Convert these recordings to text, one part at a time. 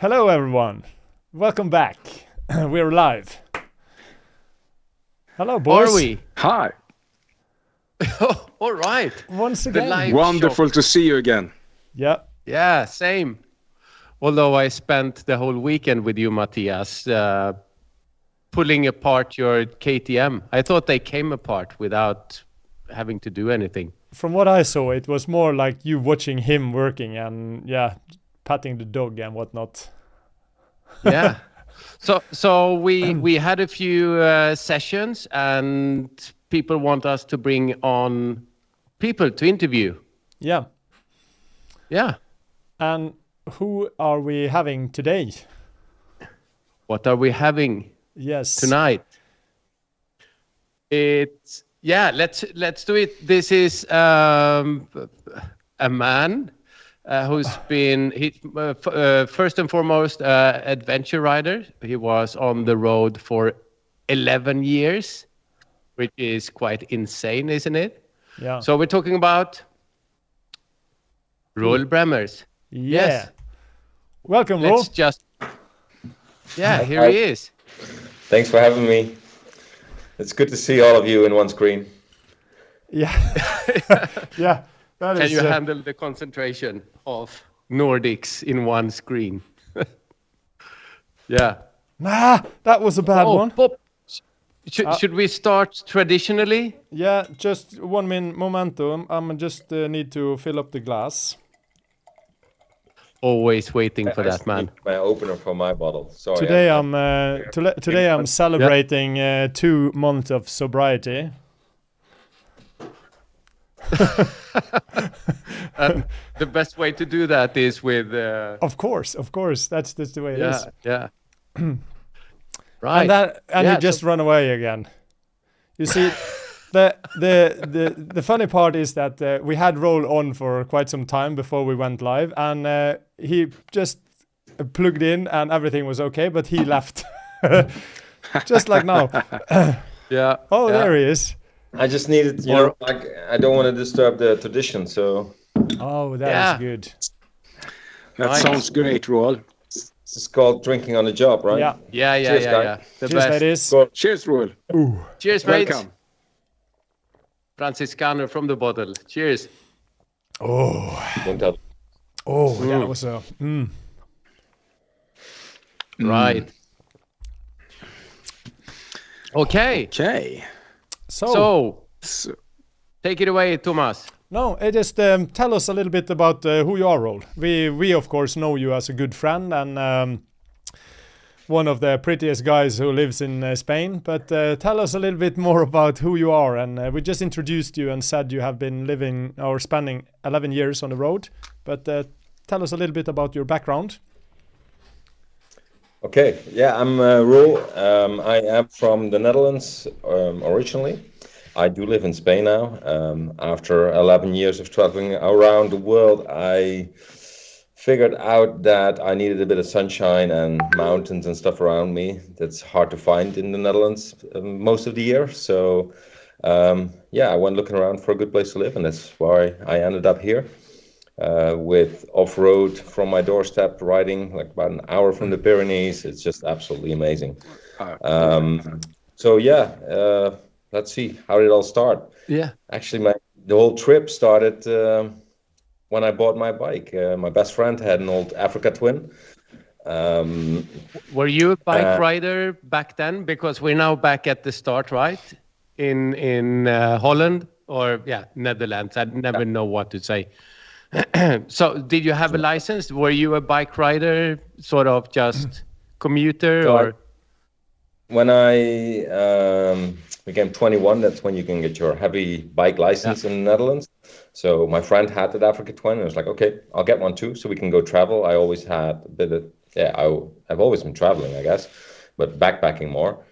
Hello, everyone. Welcome back. We're live. Hello, boys. Are we? Hi. All right. Once The again. live Wonderful show. to see you again. Yeah. Yeah, same. Although I spent the whole weekend with you, Matthias, pulling apart your KTM. I thought they came apart without having to do anything. From what I saw, it was more like you watching him working and, yeah, patting the dog and whatnot. Yeah. So we had a few sessions, and people want us to bring on people to interview. Yeah. Yeah. And who are we having today? What are we having Yes. tonight? It's let's do it. This is a man who's been first and foremost adventure rider. He was on the road for 11 years, which is quite insane, isn't it? Yeah. So we're talking about Roel Bremmers. Yeah. Yes. Welcome, Ro. Let's just here Hi. he is. Thanks for having me. It's good to see all of you in one screen. Yeah. Yeah. That Can is, you handle the concentration of Nordics in one screen? Yeah. Nah, that was a bad one. Pop. Should we start traditionally? Yeah, just 1 minute momentum. I'm just need to fill up the glass. Always waiting for I that, just man. need my opener for my bottle. Sorry. Today I'm celebrating 2 months of sobriety. And the best way to do that is with Of course, that's just the way it is. yeah. Right. And you just run away again. You see, the funny part is that we had Roll on for quite some time before we went live, and he just plugged in and everything was okay, but he left, just like now. Yeah. Oh, yeah. there he is. I just needed, like, I don't want to disturb the tradition, so Oh, that Yeah. is good. That Right. sounds great, Roel. this is called drinking on the job, right? Yeah. Yeah. Cheers, guys. The Cheers, best. ladies. Skål. Cheers, Roel. Cheers, mates. Welcome. Franciscano from the bottle. Cheers. Oh, Don't tell. that was a. Right. Okay. Okay. So So, Take it away, Thomas. no, just tell us a little bit about who you are, Roll. We of course know you as a good friend and one of the prettiest guys who lives in Spain. But tell us a little bit more about who you are. And we just introduced you and said you have been living or spending 11 years on the road. But tell us a little bit about your background. Okay, yeah, I'm Roel. I am from the Netherlands originally. I do live in Spain now. After 11 years of traveling around the world, I figured out that I needed a bit of sunshine and mountains and stuff around me. That's hard to find in the Netherlands most of the year. So, I went looking around for a good place to live, and that's why I ended up here. With off-road from my doorstep, riding like about an hour from the Pyrenees. It's just absolutely amazing. Let's see, how did it all start? Yeah. Actually, the whole trip started when I bought my bike. My best friend had an old Africa Twin. Were you a bike rider back then? Because we're now back at the start, right? In Holland or Netherlands. I never know what to say. So did you have a license? Were you a bike rider, sort of just commuter, or? When I became 21, that's when you can get your heavy bike license in the Netherlands. So my friend had that Africa Twin, and I was like, okay, I'll get one too, so we can go travel. I always had a bit of, I've always been traveling, I guess, but backpacking more.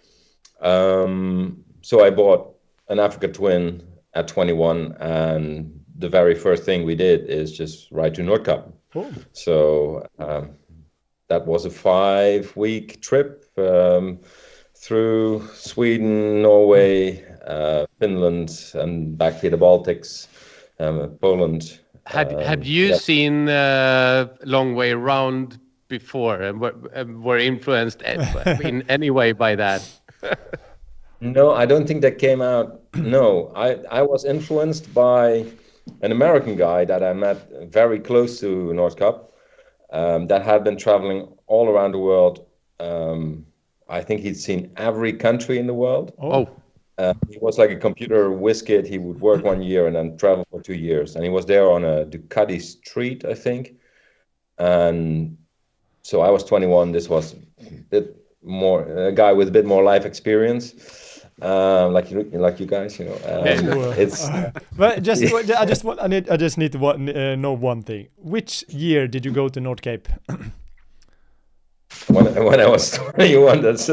So I bought an Africa Twin at 21, and the very first thing we did is just ride to Nordkapp. Oh. So that was a 5-week trip through Sweden, Norway, Finland, and back to the Baltics, Poland. Have you seen long way around before and were influenced in any way by that? No, I don't think that came out. No, I was influenced by an American guy that I met very close to North Cup, that had been traveling all around the world. I think he'd seen every country in the world. Oh. He was like a computer whiz kid. He would work 1 year and then travel for 2 years. And he was there on a Ducati street, I think. And so I was 21. This was a bit more, a guy with a bit more life experience, like you guys, you know. It's. But I just need to know one thing. Which year did you go to North Cape? When I was 21, that's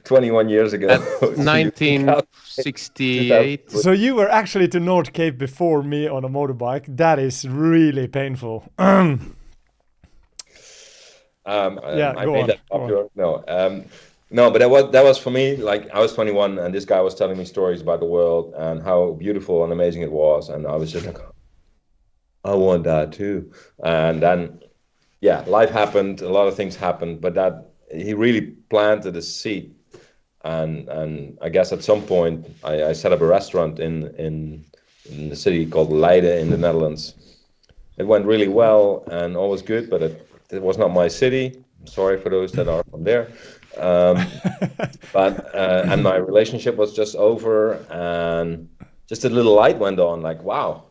21 years ago. That's 1968. So you were actually to North Cape before me on a motorbike. That is really painful. I go made on, that popular. No, but that was for me. Like I was 21, and this guy was telling me stories about the world and how beautiful and amazing it was, and I was just like, I want that too. And then, yeah, life happened. A lot of things happened, but that he really planted a seed. And I guess at some point I set up a restaurant in the city called Leiden in the Netherlands. It went really well and all was good, but it was not my city. Sorry for those that are from there. And my relationship was just over, and just a little light went on, like, wow,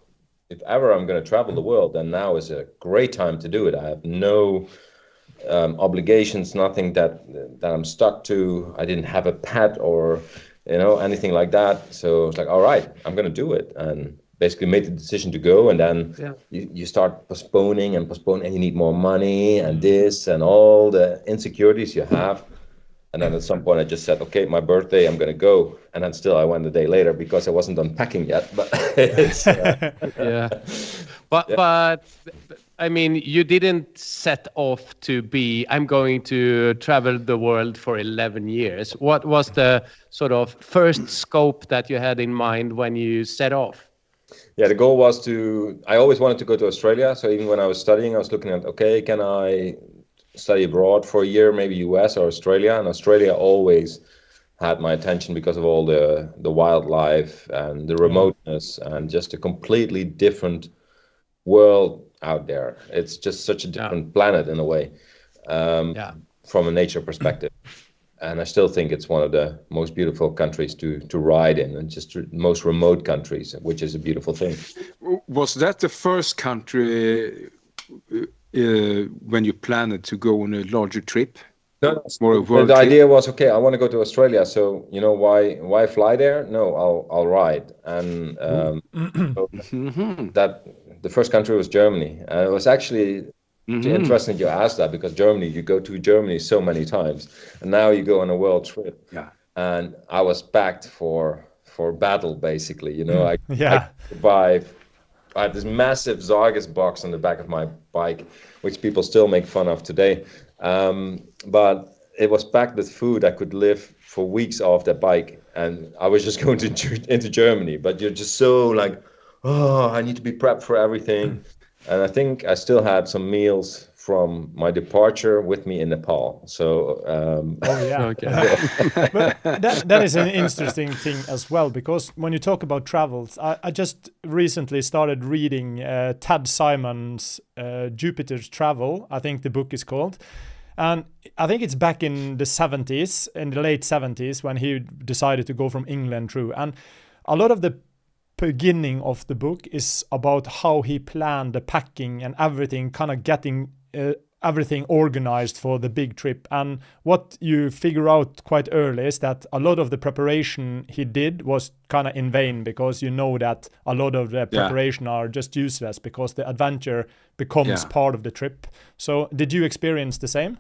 if ever I'm going to travel the world, then now is a great time to do it. I have no obligations, nothing that I'm stuck to. I didn't have a pet or, anything like that. So it's like, all right, I'm going to do it. And basically made the decision to go. And then you start postponing, and you need more money and this and all the insecurities you have. And then at some point I just said, okay, my birthday, I'm going to go. And then still I went a day later because I wasn't done packing yet. But it's, But I mean, you didn't set off to be, I'm going to travel the world for 11 years. What was the sort of first scope that you had in mind when you set off? Yeah, the goal was I always wanted to go to Australia. So even when I was studying, I was looking at, okay, can I study abroad for a year, maybe US or Australia? And Australia always had my attention because of all the wildlife and the remoteness and just a completely different world out there. It's just such a different planet in a way, from a nature perspective. And I still think it's one of the most beautiful countries to ride in, and just most remote countries, which is a beautiful thing. Was that the first country when you planned to go on a larger trip? No, more a world the trip? idea was, okay, I want to go to Australia, so why fly there? No, I'll ride. And that the first country was Germany, and it was actually interesting you asked that, because you go to Germany so many times, and now you go on a world trip. Yeah. And I was packed for battle, basically. I had this massive Zargus box on the back of my bike, which people still make fun of today. But it was packed with food. I could live for weeks off that bike, and I was just going into Germany. But you're just so like, oh, I need to be prepped for everything. And I think I still had some meals from my departure with me in Nepal. So, Okay. But that is an interesting thing as well, because when you talk about travels, I just recently started reading Ted Simon's Jupiter's Travel, I think the book is called. And I think it's back in the 70s, in the late 70s, when he decided to go from England through. And a lot of the beginning of the book is about how he planned the packing and everything, kind of getting everything organized for the big trip. And what you figure out quite early is that a lot of the preparation he did was kind of in vain, because you know that a lot of the preparation are just useless because the adventure becomes part of the trip. So did you experience the same?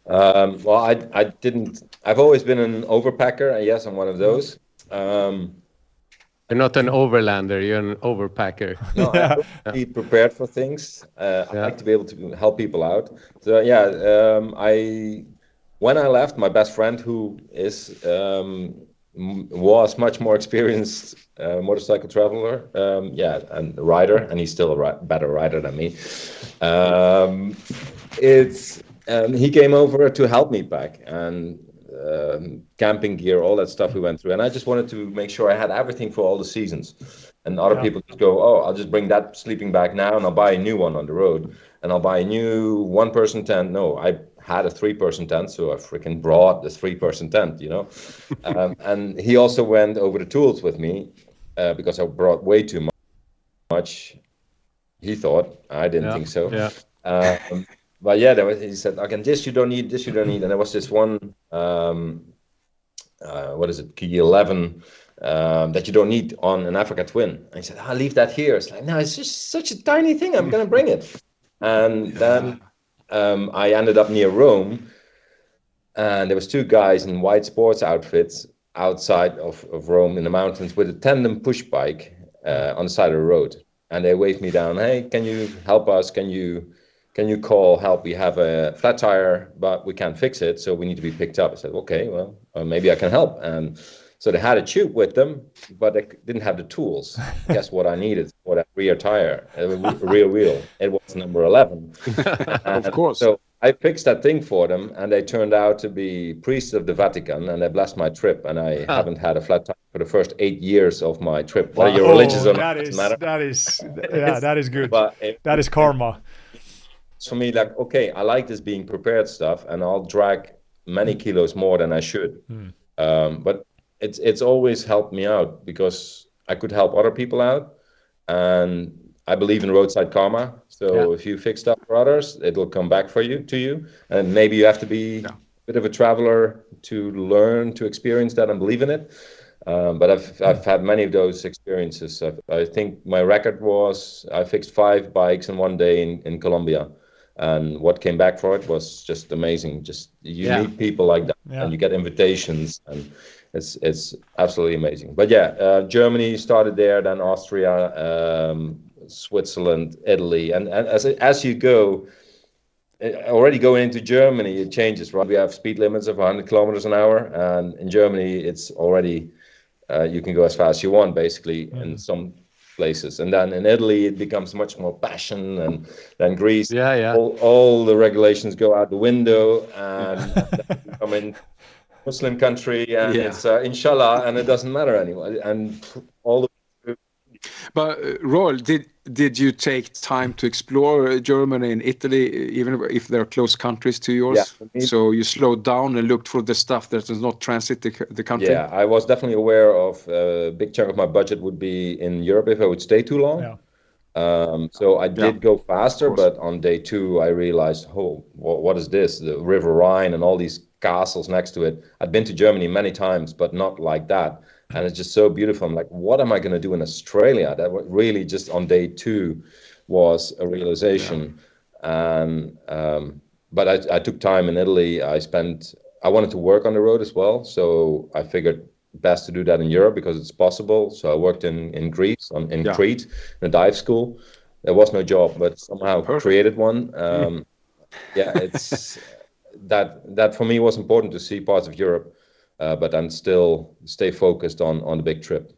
Well, I didn't. I've always been an overpacker, and yes, I'm one of those. You're not an overlander, you're an overpacker. No, I like to be prepared for things. I like to be able to help people out. So when I left, my best friend, who was much more experienced motorcycle traveler, and rider, and he's still a better rider than me. it's he came over to help me pack and camping gear, all that stuff we went through, and I just wanted to make sure I had everything for all the seasons. And other people just go, oh, I'll just bring that sleeping bag now and I'll buy a new one on the road, and I'll buy a new 1-person tent. No, I had a 3-person tent, so I freaking brought the 3-person tent, you know. And he also went over the tools with me because I brought way too much. He thought, I didn't think so. But yeah, he said, okay, this you don't need, this you don't need. And there was this one, what is it, Key 11, that you don't need on an Africa Twin. And he said, I'll leave that here. It's like, no, it's just such a tiny thing. I'm going to bring it. And then I ended up near Rome. And there was 2 guys in white sports outfits outside of Rome in the mountains with a tandem push bike on the side of the road. And they waved me down. Hey, can you help us? Can you call help? We have a flat tire, but we can't fix it, so we need to be picked up. I said, okay, well, maybe I can help. And so they had a tube with them, but they didn't have the tools. Guess what I needed for that rear tire, a rear wheel. It was number 11. Of course. So I fixed that thing for them, and they turned out to be priests of the Vatican, and they blessed my trip. And I haven't had a flat tire for the first 8 years of my trip. Whether you're religious or not, doesn't matter. That is good. But that is karma. For me, like, okay, I like this being prepared stuff, and I'll drag many kilos more than I should. But it's always helped me out because I could help other people out, and I believe in roadside karma. So if you fix stuff for others, it'll come back to you, and maybe you have to be a bit of a traveler to learn to experience that and believe in it. But I've had many of those experiences. I think my record was I fixed 5 bikes in one day in Colombia. And what came back for it was just amazing. Just you meet people like that, and you get invitations, and it's absolutely amazing. But Germany started there, then Austria, Switzerland, Italy, and as you go, already going into Germany, it changes, right? We have speed limits of 100 kilometers an hour, and in Germany, it's already you can go as fast as you want, basically, in some places. And then in Italy it becomes much more passion, and then Greece all the regulations go out the window, and then you come in Muslim country, and it's inshallah, and it doesn't matter anymore, and all the. But Roel, did you take time to explore Germany and Italy, even if they're close countries to yours? So you slowed down and looked for the stuff that does not transit the country? Yeah, I was definitely aware of a big chunk of my budget would be in Europe if I would stay too long. So I did go faster, but on day 2 I realized, what is this? The River Rhine and all these castles next to it. I'd been to Germany many times, but not like that. And it's just so beautiful. I'm like, what am I going to do in Australia? That really just on day 2 was a realization. And but I took time in Italy. I wanted to work on the road as well. So I figured best to do that in Europe because it's possible. So I worked in Greece, in Crete, in a dive school. There was no job, but somehow created one. It's that for me was important to see parts of Europe. But then still stay focused on the big trip.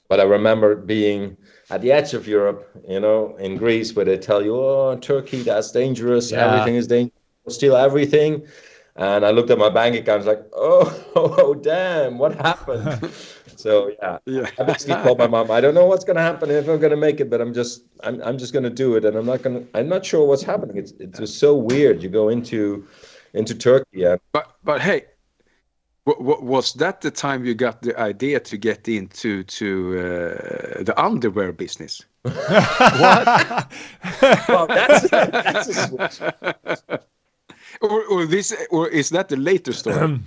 But I remember being at the edge of Europe, in Greece, where they tell you, oh, Turkey, that's dangerous. Everything is dangerous. Steal everything. And I looked at my bank account, like, oh, damn, what happened? So I basically told my mom, I don't know what's going to happen if I'm going to make it, but I'm just going to do it, and I'm not sure what's happening. It's just so weird. You go into Turkey, but hey. Was that the time you got the idea to get into the underwear business? What? Well, that's a switch. Or is that the later story?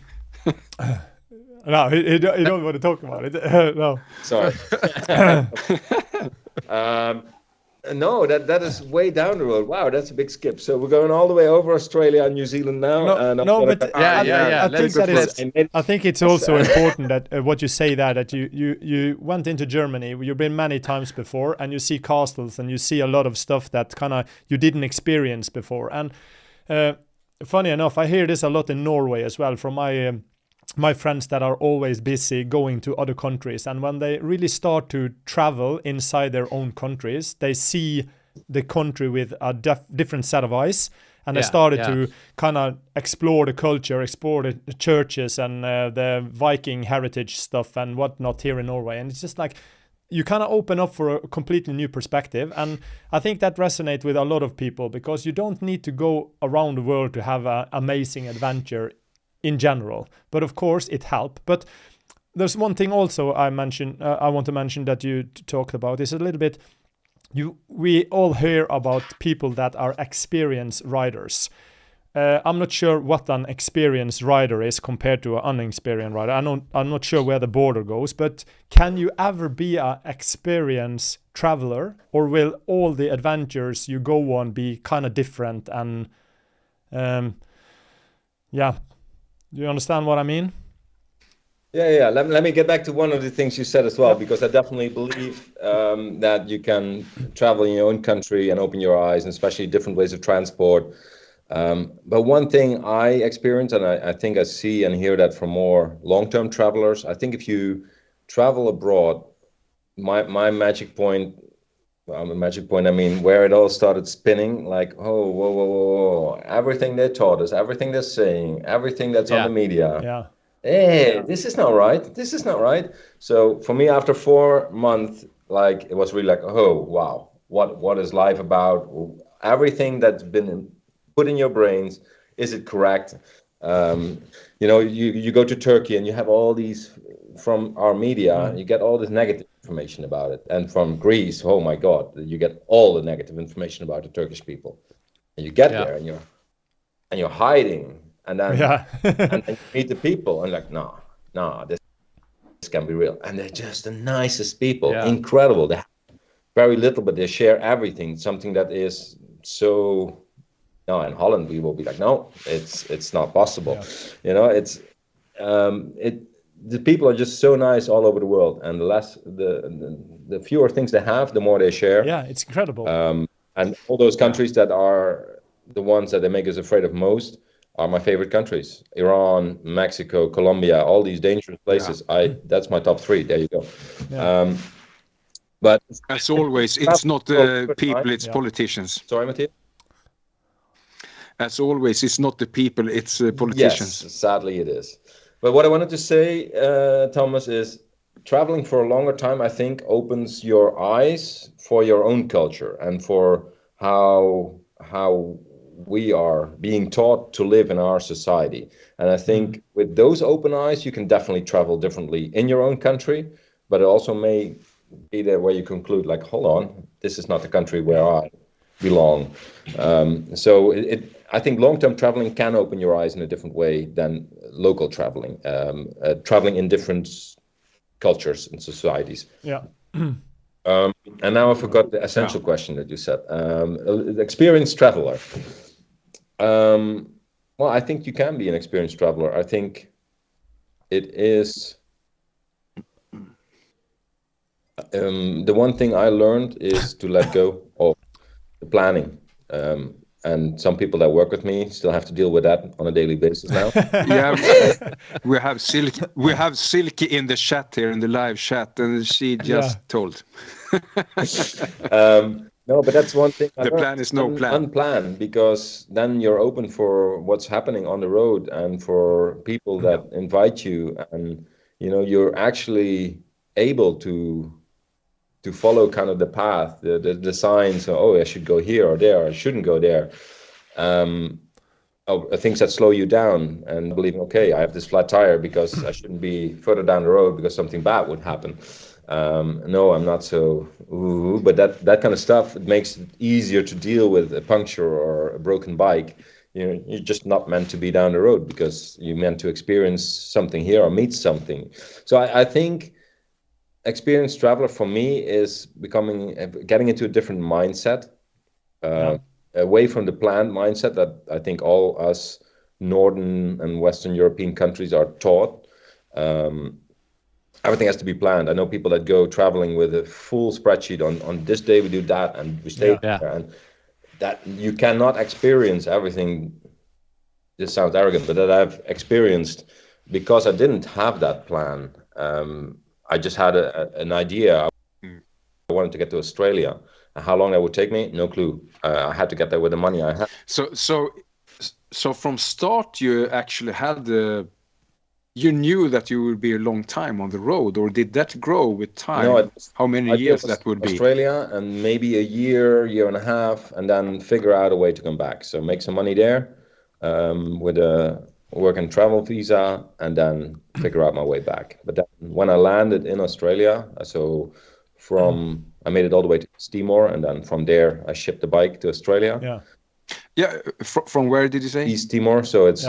No, he don't want to talk about it. No. Sorry. No, that is way down the road. Wow, that's a big skip. So we're going all the way over Australia and New Zealand now. I think it's also important that what you say that you went into Germany. You've been many times before, and you see castles and you see a lot of stuff that kind of you didn't experience before. And funny enough, I hear this a lot in Norway as well from my friends that are always busy going to other countries, and when they really start to travel inside their own countries, they see the country with a different set of eyes, and I started to kind of explore the culture, explore the churches and the Viking heritage stuff and whatnot here in Norway. And it's just like you kind of open up for a completely new perspective. And I think that resonates with a lot of people, because you don't need to go around the world to have an amazing adventure in general. But of course it helps. But there's one thing also I want to mention that you talked about is a little bit, we all hear about people that are experienced riders. I'm not sure what an experienced rider is compared to an inexperienced rider. I'm not sure where the border goes, but can you ever be an experienced traveler, or will all the adventures you go on be kind of different? And do you understand what I mean? Yeah. Let me get back to one of the things you said as well, because I definitely believe that you can travel in your own country and open your eyes, and especially different ways of transport. But one thing I experience, and I think I see and hear that from more long-term travelers, I think if you travel abroad, my magic point, I mean, where it all started spinning, like, oh, whoa, everything they taught us, everything they're saying, everything that's on the media. Hey, this is not right. So for me, after 4 months, like, it was really like, oh, wow, what is life about? Everything that's been put in your brains, is it correct? You go to Turkey and you have all these from our media, you get all this negative information about it. And from Greece, oh my God, you get all the negative information about the Turkish people. And you get there and you're hiding, and then and then you meet the people and like, no, this can be real. And they're just the nicest people, incredible. They have very little, but they share everything. Something that is so. No, in Holland we will be like, no, it's not possible. The people are just so nice all over the world, and the fewer things they have, the more they share. Yeah, it's incredible. And all those countries that are the ones that they make us afraid of most are my favorite countries: Iran, Mexico, Colombia, all these dangerous places. That's my top 3. There you go. But as always, it's not the people, it's politicians. Sorry, Matthias? As always, it's not the people, it's politicians. Yes, sadly it is. But what I wanted to say, Thomas, is traveling for a longer time, I think, opens your eyes for your own culture and for how we are being taught to live in our society. And I think with those open eyes, you can definitely travel differently in your own country, but it also may be there where you conclude, like, hold on, this is not the country where I belong. So I think long-term traveling can open your eyes in a different way than local traveling, traveling in different cultures and societies. Yeah. And now I forgot the essential question that you said. Experienced traveler. Well, I think you can be an experienced traveler. I think it is... the one thing I learned is to let go of the planning. And some people that work with me still have to deal with that on a daily basis now. We have Silke in the chat here, in the live chat, and she just told. No, but that's one thing. The plan is no plan. Unplanned, because then you're open for what's happening on the road and for people that invite you, and you're actually able to follow kind of the path, the signs. Oh, I should go here or there, or I shouldn't go there. Things that slow you down and believing, okay, I have this flat tire because I shouldn't be further down the road because something bad would happen. No, I'm not so. But that kind of stuff, it makes it easier to deal with a puncture or a broken bike. You're just not meant to be down the road because you're meant to experience something here or meet something. So I think experienced traveler for me is getting into a different mindset, away from the planned mindset that I think all us Northern and Western European countries are taught. Everything has to be planned. I know people that go traveling with a full spreadsheet on this day we do that and we stay there, and that you cannot experience everything. This sounds arrogant, but that I've experienced because I didn't have that plan. I just had an idea. I wanted to get to Australia, How long that would take me, no clue. I had to get there with the money I had. So from start, you actually had you knew that you would be a long time on the road, or did that grow with time? No, how many years that would be? Australia, and maybe a year and a half, and then figure out a way to come back. So make some money there with a work and travel visa, and then figure out my way back. But then when I landed in Australia, so I made it all the way to Timor, and then from there I shipped the bike to Australia. Yeah. From where did you say? East Timor. So it's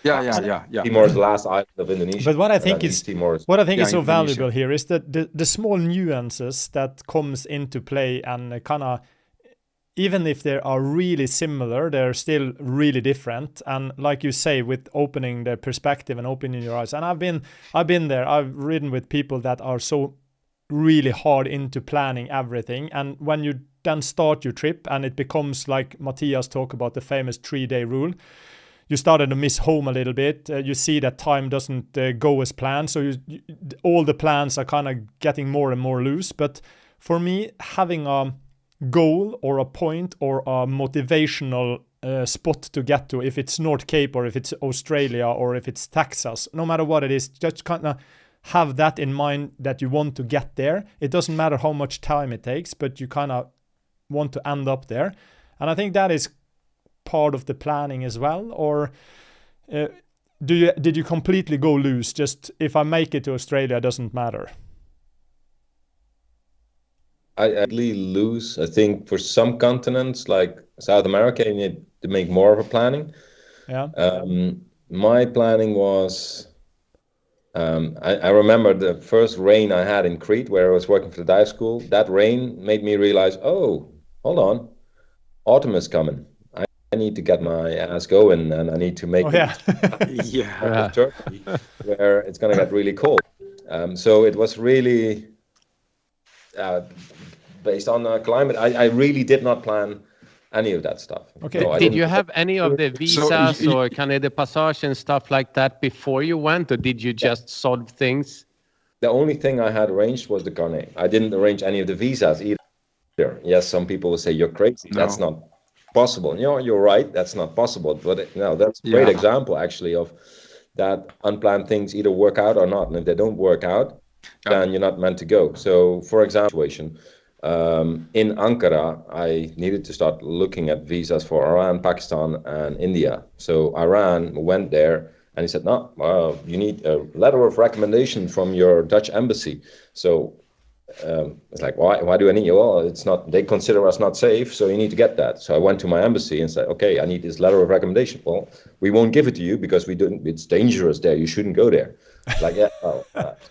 Yeah. Timor is the last island of Indonesia. But what I think is so valuable here is that the small nuances that comes into play, and kind of, even if they are really similar, they're still really different. And like you say, with opening the perspective and opening your eyes. And I've been there. I've ridden with people that are so really hard into planning everything. And when you then start your trip, and it becomes like Matthias talked about, the famous 3-day rule, you started to miss home a little bit. You see that time doesn't go as planned. So all the plans are kind of getting more and more loose. But for me, having a goal or a point or a motivational spot to get to, if it's North Cape or if it's Australia or if it's Texas, no matter what it is, just kind of have that in mind, that you want to get there. It doesn't matter how much time it takes, but you kind of want to end up there. And I think that is part of the planning as well. Or did you completely go loose? Just, if I make it to Australia, it doesn't matter. I actually lose. I think for some continents like South America, you need to make more of a planning. My planning was, I remember the first rain I had in Crete, where I was working for the dive school. That rain made me realize, oh, hold on, autumn is coming. I need to get my ass going, and I need to make Turkey, where it's going to get really cold. So it was really based on the climate. I really did not plan any of that stuff. Okay. So did you have any of the visas or kind of the passage and stuff like that before you went, or did you just solve things? The only thing I had arranged was the carnet. I didn't arrange any of the visas either. Yes, some people will say you're crazy. No. That's not possible. You know, you're right. That's not possible. But no, that's a great example actually of that unplanned things either work out or not. And if they don't work out, then you're not meant to go. So, for example, in Ankara, I needed to start looking at visas for Iran, Pakistan, and India. So Iran went there, and he said, no, you need a letter of recommendation from your Dutch embassy. So it's like, why do I need you? Well, it's not, they consider us not safe, so you need to get that. So I went to my embassy and said, okay, I need this letter of recommendation. Well, we won't give it to you because it's dangerous there. You shouldn't go there. Like,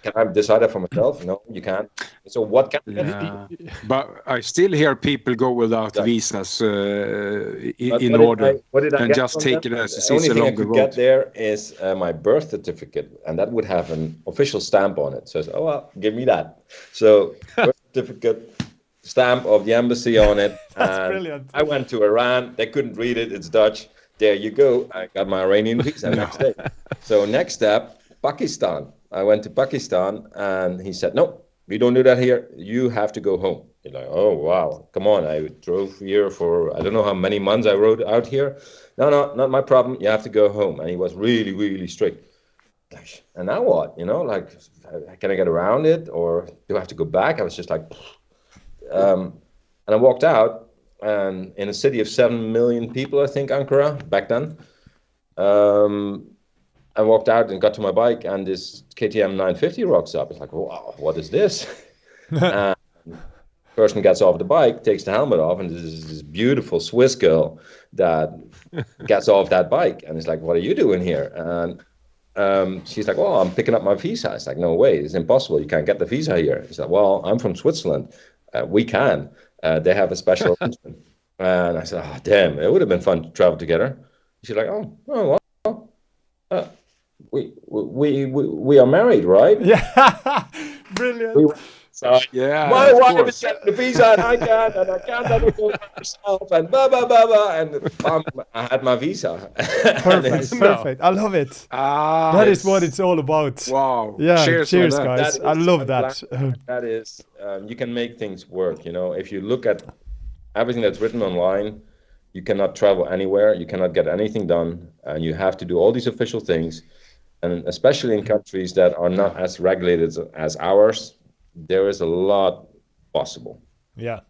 can I decide that for myself? No, you can't. So what can But I still hear people go without visas in order and just take it as the only thing I could get there is my birth certificate, and that would have an official stamp on it. So I said, oh, well, give me that. So birth certificate, stamp of the embassy on it. That's brilliant. I went to Iran. They couldn't read it. It's Dutch. There you go. I got my Iranian visa next day. So next step, Pakistan. I went to Pakistan, and he said, no, we don't do that here. You have to go home. You're like, oh, wow, come on. I drove here for, I don't know how many months I rode out here. No, not my problem. You have to go home. And he was really, really strict. And now what? You know, like, can I get around it, or do I have to go back? I was just like, and I walked out, and in a city of 7 million people, I think, Ankara, back then, I walked out and got to my bike, and this KTM 950 rocks up. It's like, wow, what is this? And person gets off the bike, takes the helmet off, and there's this beautiful Swiss girl that gets off that bike. And it's like, what are you doing here? And she's like, well, I'm picking up my visa. It's like, no way, it's impossible. You can't get the visa here. She's like, well, I'm from Switzerland. We can. They have a special arrangement. And I said, oh, damn, it would have been fun to travel together. She's like, oh well, we are married, right? Yeah, brilliant. So Yeah, my of wife course. is getting the visa and I can't let her go myself and blah blah blah blah, and bam, I had my visa. Perfect, perfect. I love it. That is what it's all about. Wow. Yeah, Cheers, cheers on that. guys. I love that. That is, you can make things work. You know, if you look at everything that's written online, you cannot travel anywhere. You cannot get anything done, and you have to do all these official things. And especially in countries that are not as regulated as ours, there is a lot possible. Yeah.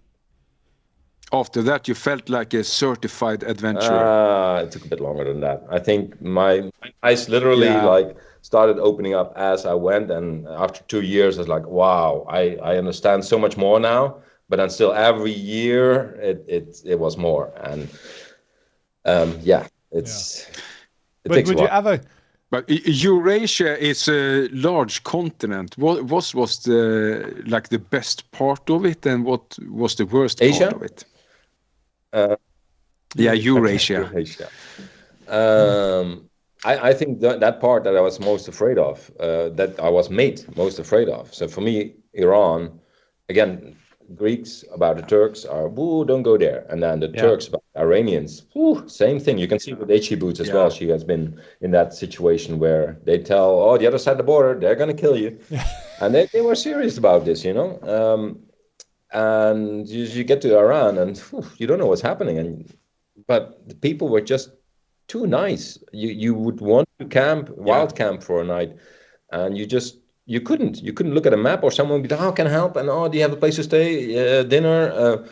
After that, you felt like a certified adventurer. It took a bit longer than that. I think my eyes literally like started opening up as I went, and after 2 years, I was like, wow, I understand so much more now. But then still, every year it was more, and it But takes would a you while. ever? But Eurasia is a large continent. What was the best part of it, and what was the worst Asia? part of it? Eurasia. Eurasia. I think that part that I was most afraid of, that I was made most afraid of. So for me, Iran, again, Greeks about the Turks are, woo, don't go there. And then the Turks about Iranians, woo, same thing. You can see with H.E. Boots as well. She has been in that situation where they tell, oh, the other side of the border, they're going to kill you. And they were serious about this, you know. And you get to Iran and you don't know what's happening. But the people were just too nice. You would want to camp, wild camp for a night, and you couldn't look at a map, or someone would be like, how can I help? And do you have a place to stay, dinner?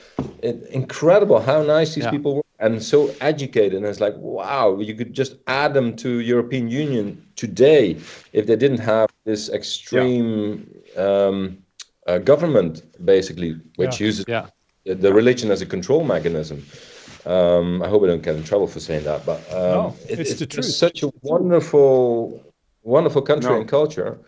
Incredible how nice these people were, and so educated. And it's like, wow, you could just add them to European Union today if they didn't have this extreme government, basically, which uses the religion as a control mechanism. I hope I don't get in trouble for saying that, but no, it's the truth. Such a wonderful country and culture.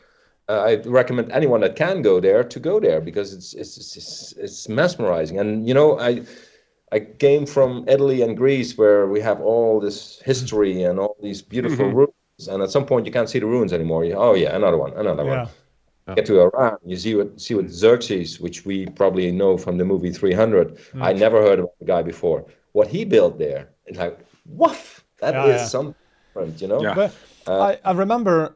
I recommend anyone that can go there to go there, because it's mesmerizing. And you know, I came from Italy and Greece, where we have all this history and all these beautiful ruins, and at some point you can't see the ruins anymore. Another one. Get to Iran, you see what Xerxes, which we probably know from the movie 300. I never heard of the guy before. What he built there, it's like, woof, that is something different, you know. But I remember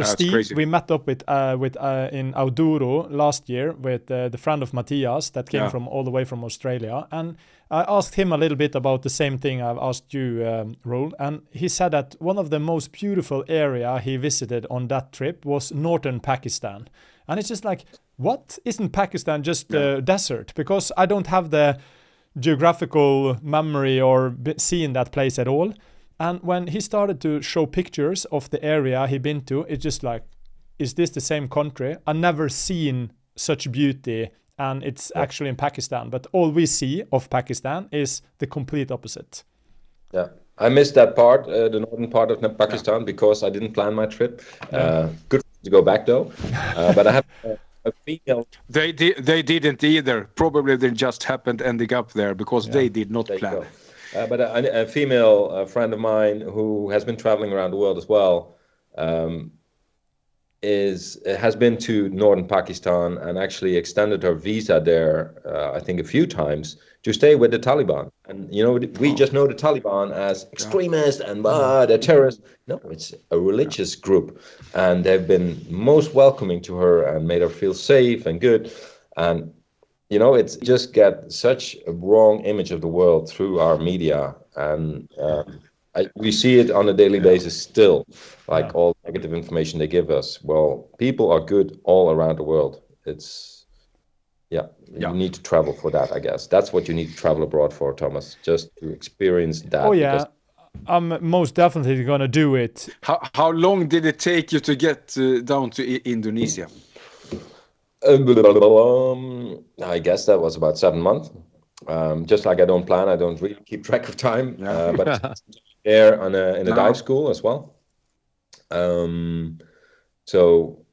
Steve. Crazy. We met up with in Auduro last year with the friend of Matthias that came from all the way from Australia, and I asked him a little bit about the same thing I've asked you, Roel, and he said that one of the most beautiful area he visited on that trip was northern Pakistan, and it's just like, what, isn't Pakistan just desert? Because I don't have the geographical memory or seeing that place at all. And when he started to show pictures of the area he'd been to, it's just like, is this the same country? I've never seen such beauty, and it's actually in Pakistan. But all we see of Pakistan is the complete opposite. Yeah, I missed that part, the northern part of Pakistan, because I didn't plan my trip. Good to go back though. But I have a female. They didn't either. Probably they just happened ending up there because they did not plan. But a female friend of mine who has been traveling around the world as well has been to northern Pakistan and actually extended her visa there, I think a few times, to stay with the Taliban. And you know, we just know the Taliban as extremists and they're terrorists. No, it's a religious group, and they've been most welcoming to her and made her feel safe and good. And you know, it's just get such a wrong image of the world through our media, and we see it on a daily basis still, like all negative information they give us. Well, people are good all around the world. It's, you need to travel for that, I guess. That's what you need to travel abroad for, Thomas, just to experience that. Oh, yeah. I'm most definitely going to do it. How long did it take you to get down to Indonesia? I guess that was about 7 months. Just like I don't plan, I don't really keep track of time. But there in a dive school as well. So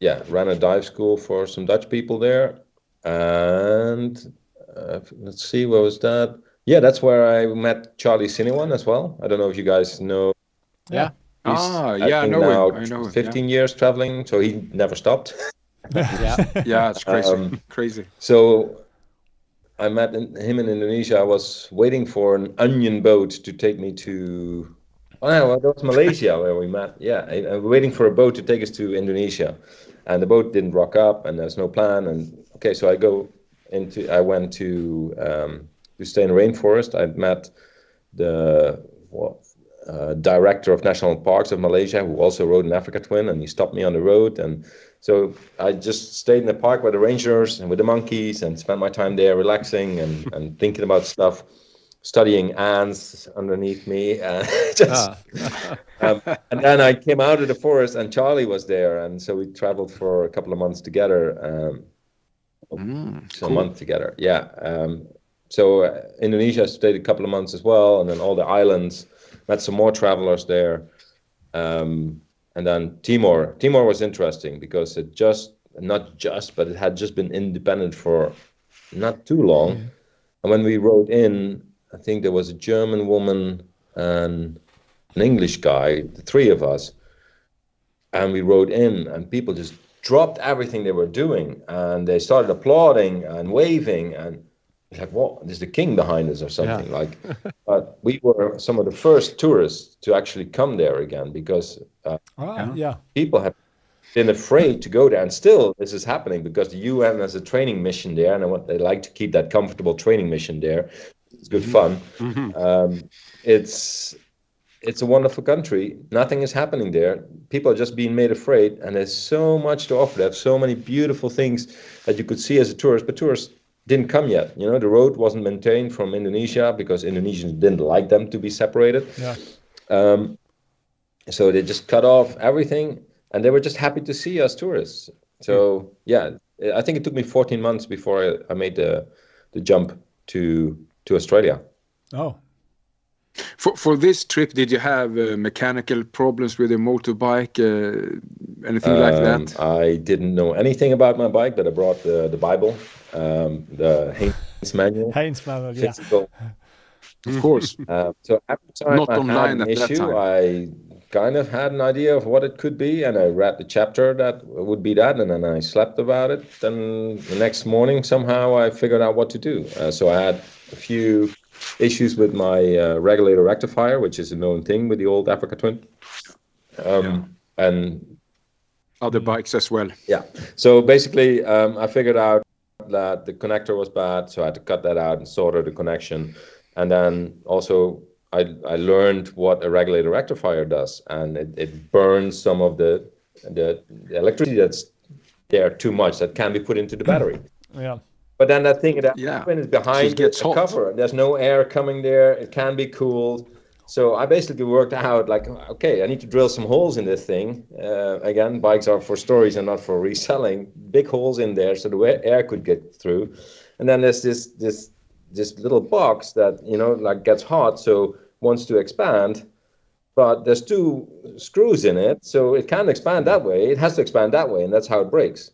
yeah, ran a dive school for some Dutch people there, and let's see, what was that? Yeah, that's where I met Charlie Sinewan as well. I don't know if you guys know. Yeah. I know him. 15 years traveling, so he never stopped. Yeah, it's crazy. Crazy. So I met him in Indonesia. I was waiting for an onion boat to take me to. Oh, no, well, that was Malaysia where we met. Yeah, I was waiting for a boat to take us to Indonesia, and the boat didn't rock up, and there's no plan. And okay, so I went to stay in the rainforest. I met the director of national parks of Malaysia, who also rode an Africa Twin, and he stopped me on the road. And so I just stayed in the park with the rangers and with the monkeys and spent my time there relaxing and thinking about stuff, studying ants underneath me. And then I came out of the forest and Charlie was there. And so we traveled for a couple of months together. A month together. Yeah. So Indonesia, I stayed a couple of months as well. And then all the islands, met some more travelers there. And then Timor was interesting because it but it had just been independent for not too long. And when we rode in, I think there was a German woman and an English guy, the three of us. And we rode in and people just dropped everything they were doing and they started applauding and waving and like, what? There's the king behind us or something. Like, but we were some of the first tourists to actually come there again because people have been afraid to go there, and still this is happening because the UN has a training mission there, and they like to keep that comfortable training mission there. It's good fun. It's a wonderful country. Nothing is happening there. People are just being made afraid, and there's so much to offer. They have so many beautiful things that you could see as a tourist, but tourists didn't come yet. You know, the road wasn't maintained from Indonesia because Indonesians didn't like them to be separated. So they just cut off everything, and they were just happy to see us tourists. So I think it took me 14 months before I made the jump to Australia. Oh. For this trip, did you have mechanical problems with your motorbike, anything like that? I didn't know anything about my bike, but I brought the Bible, the Haynes manual. Haynes manual, physical. Of course. So every time Not I online had an at that issue, time. I kind of had an idea of what it could be, and I read the chapter that would be that, and then I slept about it. Then the next morning, somehow I figured out what to do. So I had a few issues with my regulator rectifier, which is a known thing with the old Africa Twin, and other bikes as well. Yeah. So basically, I figured out that the connector was bad, so I had to cut that out and solder the connection. And then also I learned what a regulator rectifier does, and it burns some of the electricity that's there too much that can be put into the battery. Yeah. But then that thing that is behind the cover. There's no air coming there. It can be cooled. So I basically worked out like, okay, I need to drill some holes in this thing. Again, bikes are for storage and not for reselling. Big holes in there so the air could get through. And then there's this little box that, you know, like gets hot, so wants to expand. But there's two screws in it, so it can't expand that way. It has to expand that way, and that's how it breaks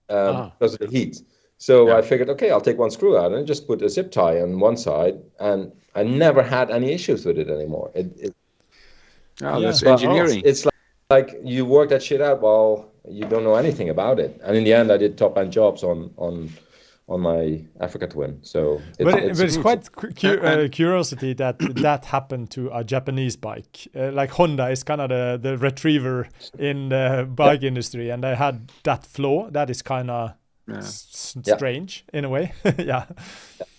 because of the heat. So I figured, okay, I'll take one screw out and just put a zip tie on one side, and I never had any issues with it anymore. That's engineering. It's like you work that shit out while you don't know anything about it. And in the end, I did top-end jobs on my Africa Twin. So, it's quite curiosity that happened to a Japanese bike. Like Honda is kind of the retriever in the bike industry, and they had that flaw. That is kind of strange in a way. Yeah,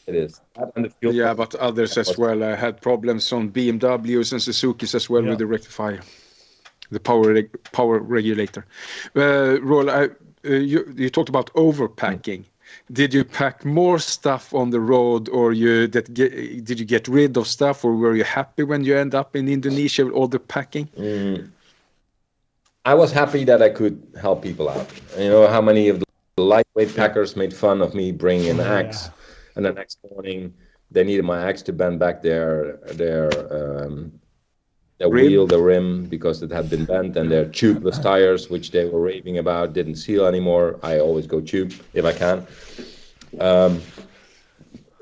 it is. But others as well. I had problems on BMWs and Suzukis as well with the rectifier, the power regulator. Roel, you talked about overpacking. Did you pack more stuff on the road, or did you get rid of stuff, or were you happy when you end up in Indonesia with all the packing? I was happy that I could help people out. You know how many of the lightweight packers made fun of me bringing an axe, and the next morning they needed my axe to bend back their wheel, the rim, because it had been bent, and their tubeless tires, which they were raving about, didn't seal anymore. I always go tube if I can.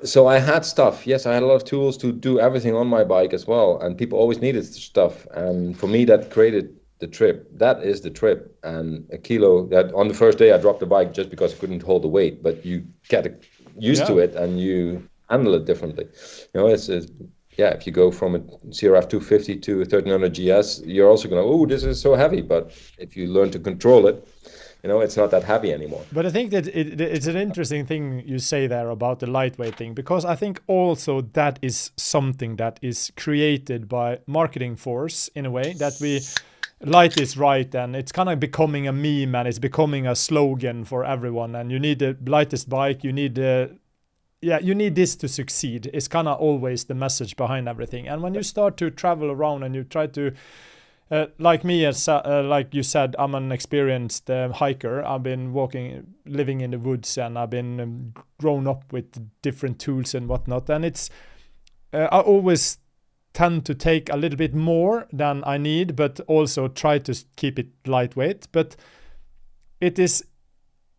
So I had stuff. Yes, I had a lot of tools to do everything on my bike as well, and people always needed stuff. And for me, that created the trip. That is the trip. And a kilo, that on the first day I dropped the bike just because I couldn't hold the weight, but you get used to it and you handle it differently. You know, it's yeah, if you go from a CRF 250 to a 1300 GS, you're also going to, oh, this is so heavy. But if you learn to control it, you know, it's not that heavy anymore. But I think that it's an interesting thing you say there about the lightweight thing, because I think also that is something that is created by marketing force in a way, that light is right, and it's kind of becoming a meme, and it's becoming a slogan for everyone. And you need the lightest bike, you need you need this to succeed. It's kind of always the message behind everything. And when you start to travel around and you try to like me, as like you said, I'm an experienced hiker. I've been living in the woods, and I've been grown up with different tools and whatnot. And it's I always tend to take a little bit more than I need, but also try to keep it lightweight. But it is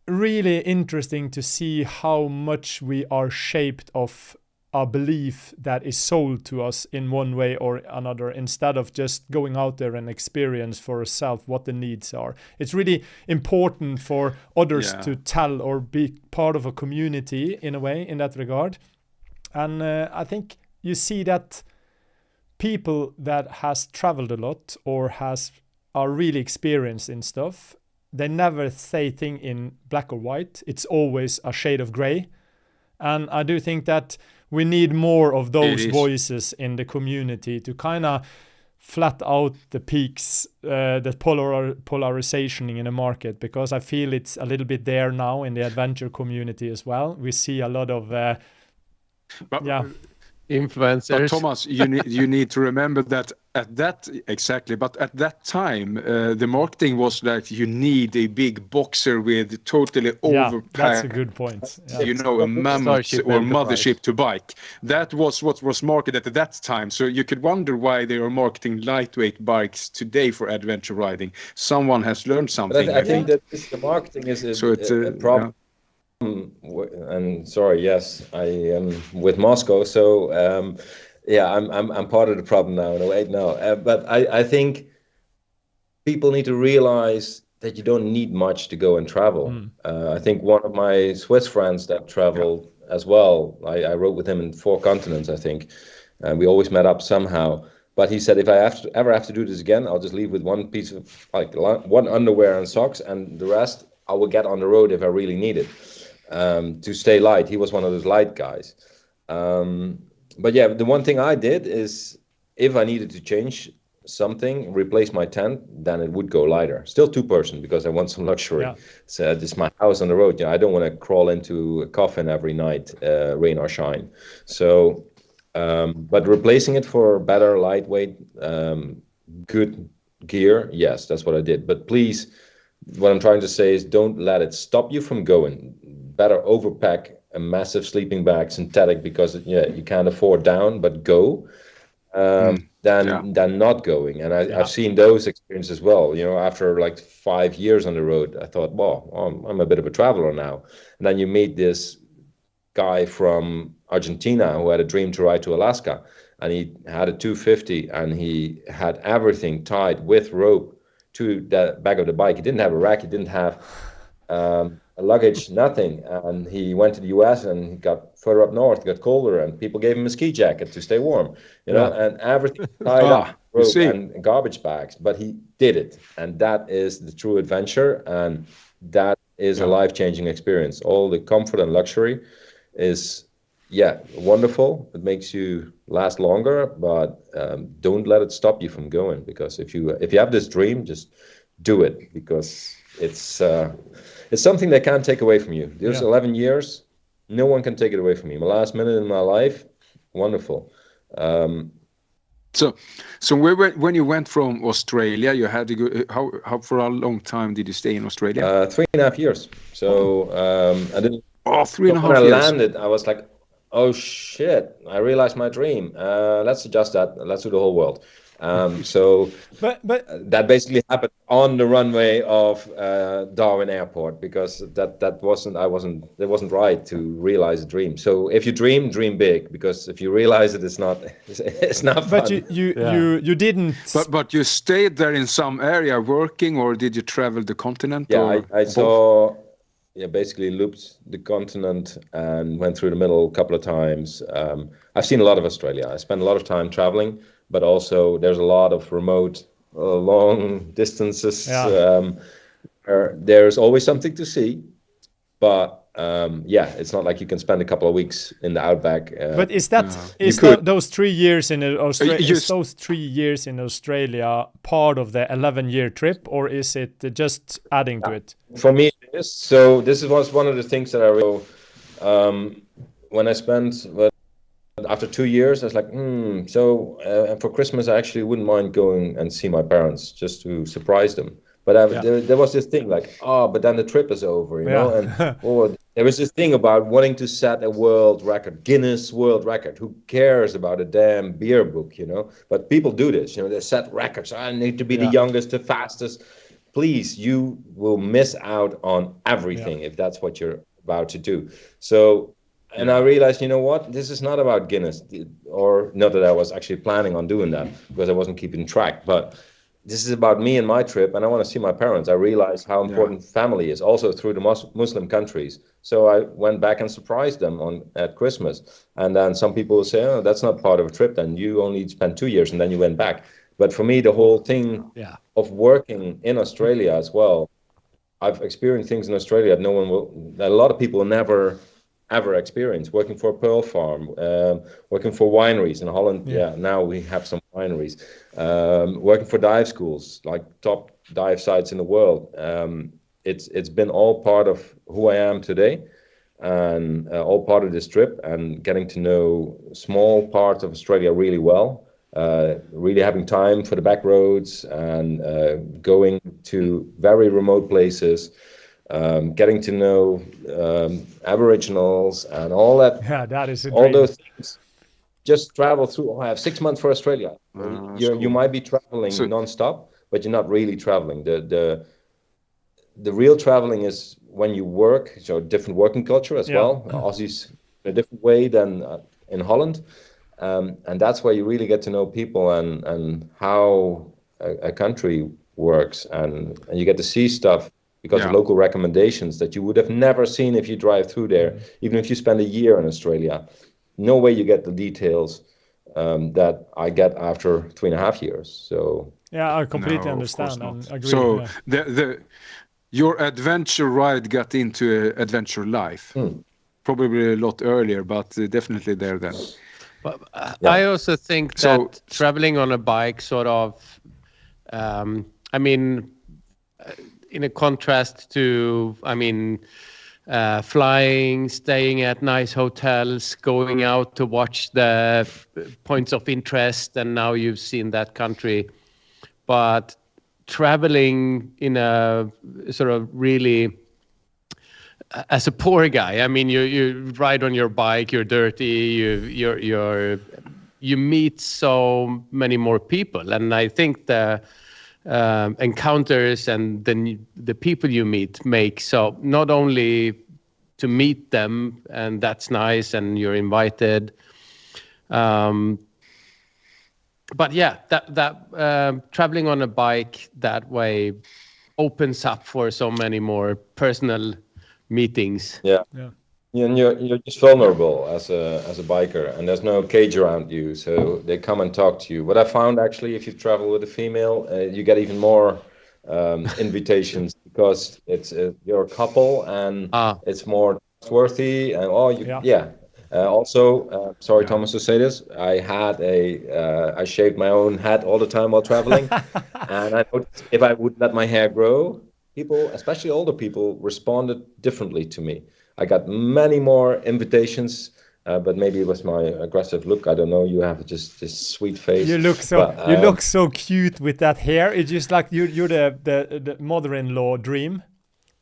really interesting to see how much we are shaped of a belief that is sold to us in one way or another, instead of just going out there and experience for yourself what the needs are. It's really important for others to tell or be part of a community in a way in that regard. And I think you see that people that has traveled a lot or are really experienced in stuff, they never say thing in black or white. It's always a shade of gray. And I do think that we need more of those voices in the community to kind of flat out the peaks, the polarization in the market, because I feel it's a little bit there now in the adventure community as well. We see a lot of influencers. But Thomas, you need to remember that at that time, the marketing was that you need a big boxer with totally overpacked. That's a good point. Yeah. You know, a mammoth or mothership to bike. That was what was marketed at that time. So you could wonder why they are marketing lightweight bikes today for adventure riding. Someone has learned something. But I think that the marketing is a problem. And sorry, yes, I am with Mosko. So I'm part of the problem now in a way. No, but I think people need to realize that you don't need much to go and travel. I think one of my Swiss friends that traveled as well, I rode with him in 4 continents, I think, and we always met up somehow. But he said, if I ever have to do this again, I'll just leave with one piece of one underwear and socks, and the rest I will get on the road if I really need it. To stay light. He was one of those light guys. But yeah, the one thing I did is, if I needed to change something, replace my tent, then it would go lighter. Still 2-person, because I want some luxury. So this is my house on the road. I don't want to crawl into a coffin every night, rain or shine. So, but replacing it for better, lightweight, good gear, yes, that's what I did. But please, what I'm trying to say is, don't let it stop you from going. Better overpack a massive sleeping bag, synthetic, because you can't afford down, but go, than not going. And I've seen those experiences as well. You know, after like 5 years on the road, I thought, well, I'm a bit of a traveler now. And then you meet this guy from Argentina who had a dream to ride to Alaska, and he had a 250, and he had everything tied with rope to the back of the bike. He didn't have a rack, he didn't have a luggage, nothing. And he went to the US, and he got further up north, got colder, and people gave him a ski jacket to stay warm, you know, and everything tied up, rope and garbage bags. But he did it, and that is the true adventure, and that is a life-changing experience. All the comfort and luxury is wonderful. It makes you last longer, but don't let it stop you from going, because if you have this dream, just do it, because it's something they can't take away from you. There's 11 years, no one can take it away from me. My last minute in my life, wonderful. So when you went from Australia, you had to go. How for how long time did you stay in Australia? 3.5 years. So I didn't. 3.5 years. When I landed, I was like, oh shit! I realized my dream. Let's adjust that. Let's do the whole world. So but that basically happened on the runway of Darwin Airport, because that wasn't right to realize a dream. So if you dream big, because if you realize it, it's not fun. But you didn't. But you stayed there in some area working, or did you travel the continent? Yeah, I saw. Yeah, basically looped the continent and went through the middle a couple of times. I've seen a lot of Australia. I spent a lot of time traveling, but also there's a lot of remote, long distances. Yeah. There's always something to see, but it's not like you can spend a couple of weeks in the outback. But is those 3 years in Australia? Is those 3 years in Australia part of the 11-year trip, or is it just adding to it? For me, it is. So this was one of the things that I really, when I spent. After 2 years, I was like, for Christmas, I actually wouldn't mind going and see my parents just to surprise them. But there was this thing like, but then the trip is over, you know? And there was this thing about wanting to set a world record, Guinness World Record. Who cares about a damn beer book, you know? But people do this, you know, they set records. I need to be the youngest, the fastest. Please, you will miss out on everything if that's what you're about to do. So... And I realized, you know what, this is not about Guinness, or not that I was actually planning on doing that, because I wasn't keeping track, but this is about me and my trip, and I want to see my parents. I realized how important family is, also through the Muslim countries. So I went back and surprised them at Christmas. And then some people will say, oh, that's not part of a trip, then you only spent 2 years and then you went back. But for me, the whole thing of working in Australia as well, I've experienced things in Australia that a lot of people never ever experience, working for a pearl farm, working for wineries in Holland. Now we have some wineries, working for dive schools, like top dive sites in the world. It's been all part of who I am today, and all part of this trip, and getting to know small parts of Australia really well, really having time for the back roads, and going to very remote places. Getting to know Aboriginals and all that. Yeah, that is all those things. Just travel through. I have 6 months for Australia. You might be traveling non-stop, but you're not really traveling. The real traveling is when you work. So different working culture as well. Aussies in a different way than in Holland, and that's where you really get to know people and how a country works, and you get to see stuff. Because of local recommendations that you would have never seen if you drive through there, even if you spend a year in Australia. No way you get the details that I get after 3.5 years. So I completely understand and agree. So your adventure ride got into adventure life, probably a lot earlier, but definitely there then. But I also think that traveling on a bike sort of, in a contrast to, flying, staying at nice hotels, going out to watch the points of interest, and now you've seen that country. But traveling in a sort of really, as a poor guy, you ride on your bike, you're dirty, you meet so many more people, and I think the encounters and the people you meet make so not only to meet them, and that's nice and you're invited, but that traveling on a bike that way opens up for so many more personal meetings. And you're just vulnerable as a biker, and there's no cage around you, so they come and talk to you. What I found, actually, if you travel with a female, you get even more invitations, because you're a couple, and it's more trustworthy. And sorry, Thomas, to say this, I shaved my own head all the time while traveling, and I noticed if I would let my hair grow, people, especially older people, responded differently to me. I got many more invitations, but maybe it was my aggressive look. I don't know. You have just this sweet face. You look so cute with that hair. It's just like you're the mother-in-law dream.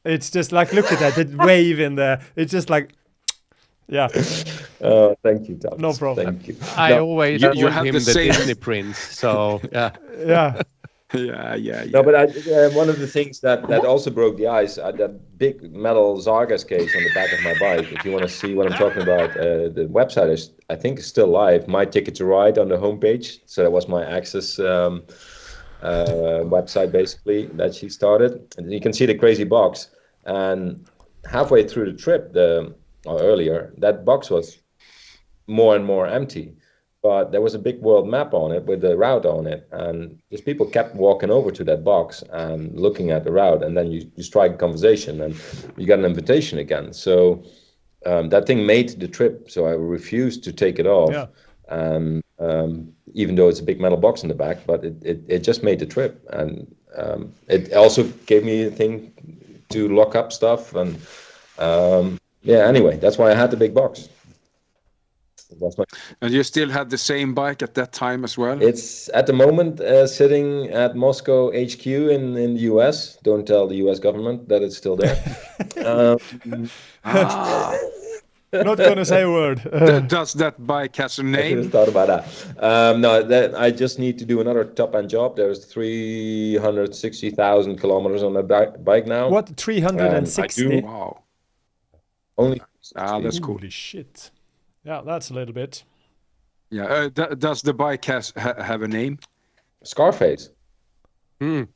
It's just like, look at that, the wave in there. It's just like, Yeah. Thank you, Thomas. No problem. Thank you. I always you called had him the the same- Disney prince. So yeah. Yeah. Yeah. No, but one of the things that also broke the ice, that big metal Zargas case on the back of my bike. If you want to see what I'm talking about, the website is, I think, is still live. My Ticket to Ride on the homepage. So that was my access website, basically, that she started. And you can see the crazy box. And halfway through the trip, or earlier, that box was more and more empty. But there was a big world map on it with the route on it, and these people kept walking over to that box and looking at the route, and then you strike a conversation and you got an invitation again. So that thing made the trip, so I refused to take it off. Yeah. Even though it's a big metal box in the back, but it just made the trip, and it also gave me a thing to lock up stuff, and anyway, that's why I had the big box. And you still had the same bike at that time as well? It's at the moment sitting at Mosko HQ in the US. Don't tell the US government that it's still there. Not gonna say a word. Does that bike has a I should have name? thought about that. No, I just need to do another top-end job. There's 360,000 kilometers on the bike now. What, 360? Wow. Only. That's cool. Holy shit. Yeah, that's a little bit. Yeah. Does the bike have a name? Scarface. But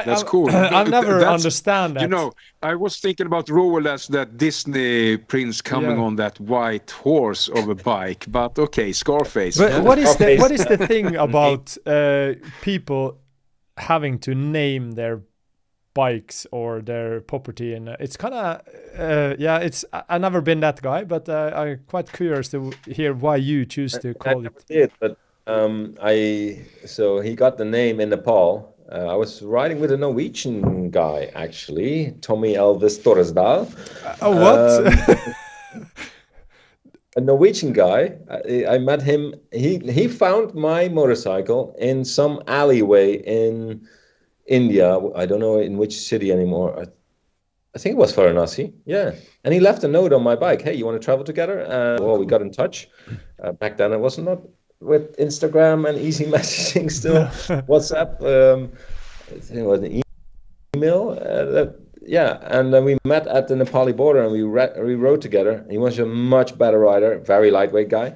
That's cool. I'll never That's- understand that. You know, I was thinking about Roel as that Disney prince coming on that white horse of a bike, but okay, Scarface. But what is Scarface. the thing about people having to name their bikes or their property? And it's kind of I've never been that guy, but I'm quite curious to hear why you choose to I call never it. did, but so he got the name in Nepal. I was riding with a Norwegian guy, actually, Tommy Elvis Torresdal. What? A Norwegian guy. I met him. He found my motorcycle in some alleyway in India. I don't know in which city anymore. I think it was Varanasi. Yeah. And he left a note on my bike. Hey, you want to travel together? Well, we got in touch. Back then, it was not with Instagram and easy messaging still. WhatsApp. I think it was an email. And then we met at the Nepali border and we rode together. He was a much better rider, very lightweight guy.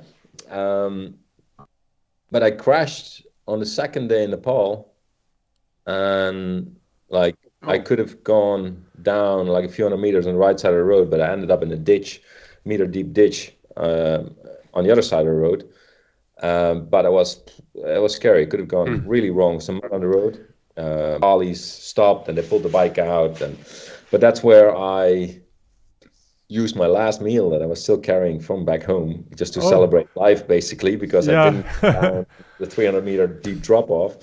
But I crashed on the second day in Nepal, and I could have gone down like a few hundred meters on the right side of the road, but I ended up in a meter deep ditch on the other side of the road. But it was scary. It could have gone really wrong. Some mud on the road. Ollies stopped and they pulled the bike out, but that's where I used my last meal that I was still carrying from back home just to celebrate life, basically, because I didn't down the 300-meter deep drop off.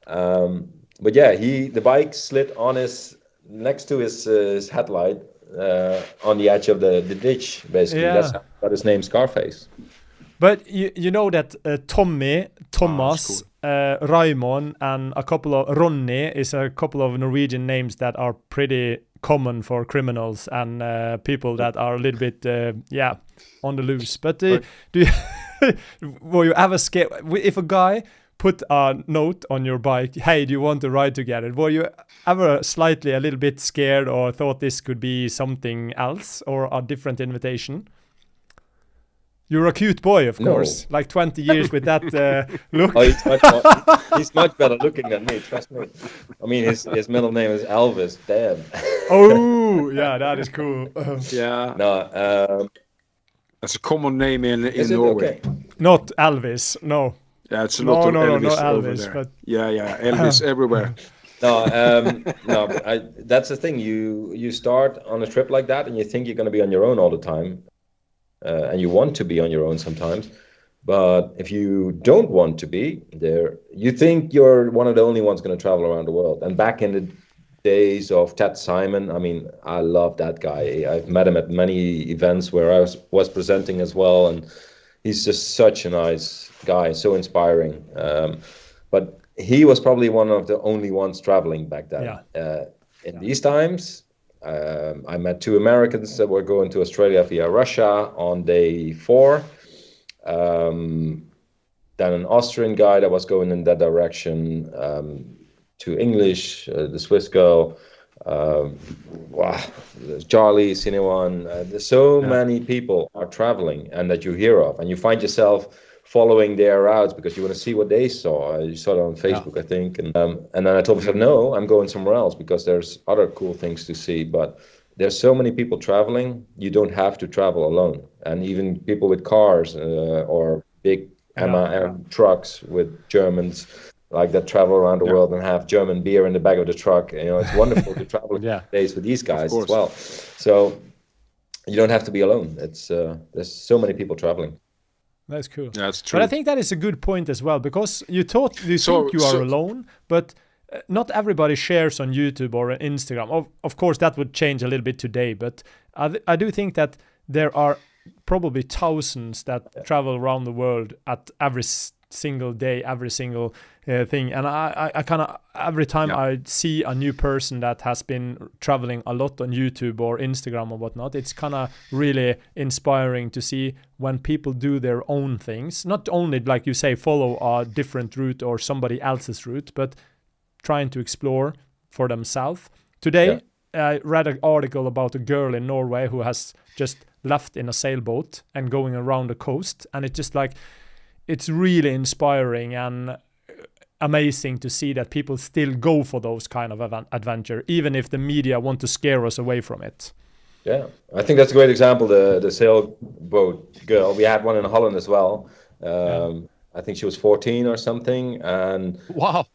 But yeah, the bike slid on next to his headlight on the edge of the ditch, basically. Yeah. That's how he got his name Scarface. But you know that Tommy, Thomas, Raimond, and a couple of Ronny is a couple of Norwegian names that are pretty common for criminals and people that are a little bit on the loose. But do you were you ever scared if a guy put a note on your bike, hey, do you want to ride together? Were you ever a little bit scared or thought this could be something else or a different invitation? You're a cute boy, of course. Like 20 years with that look. Oh, he's much better looking than me, trust me. I mean, his middle name is Elvis. Damn. Oh, yeah, that is cool. Yeah. No, that's a common name in is it Norway. okay? Not Elvis, no. Yeah, it's a lot of Elvis not over Elvis, there. but Yeah, Elvis everywhere. No, that's the thing. You start on a trip like that, and you think you're going to be on your own all the time, and you want to be on your own sometimes. But if you don't want to be there, you think you're one of the only ones going to travel around the world. And back in the days of Ted Simon, I mean, I love that guy. I've met him at many events where I was presenting as well, and he's just such a nice guy, so inspiring. But he was probably one of the only ones traveling back then. In these times, I met 2 Americans that were going to Australia via Russia on day 4. Then an Austrian guy that was going in that direction, 2 English, the Swiss girl, wow, Charlie, anyone. There's so many people are traveling and that you hear of, and you find yourself following their routes because you want to see what they saw. You saw it on Facebook, I think, and then I told myself, no, I'm going somewhere else because there's other cool things to see. But there's so many people traveling, you don't have to travel alone. And even people with cars or big MAN trucks with Germans like that travel around the world and have German beer in the back of the truck. You know, it's wonderful to travel days with these guys as well. So you don't have to be alone. It's there's so many people traveling. That's cool. That's true. But I think that is a good point as well, because you think you are alone, but not everybody shares on YouTube or Instagram. Of course, that would change a little bit today, but I do think that there are probably thousands that travel around the world at every single day, every single thing. And I kind of, every time I see a new person that has been traveling a lot on YouTube or Instagram or whatnot, it's kind of really inspiring to see when people do their own things, not only, like you say, follow a different route or somebody else's route, but trying to explore for themselves. Today, I read an article about a girl in Norway who has just left in a sailboat and going around the coast, and it's just like, it's really inspiring and amazing to see that people still go for those kind of adventure, even if the media want to scare us away from it. Yeah, I think that's a great example, the sailboat girl. We had one in Holland as well. I think she was 14 or something, and wow,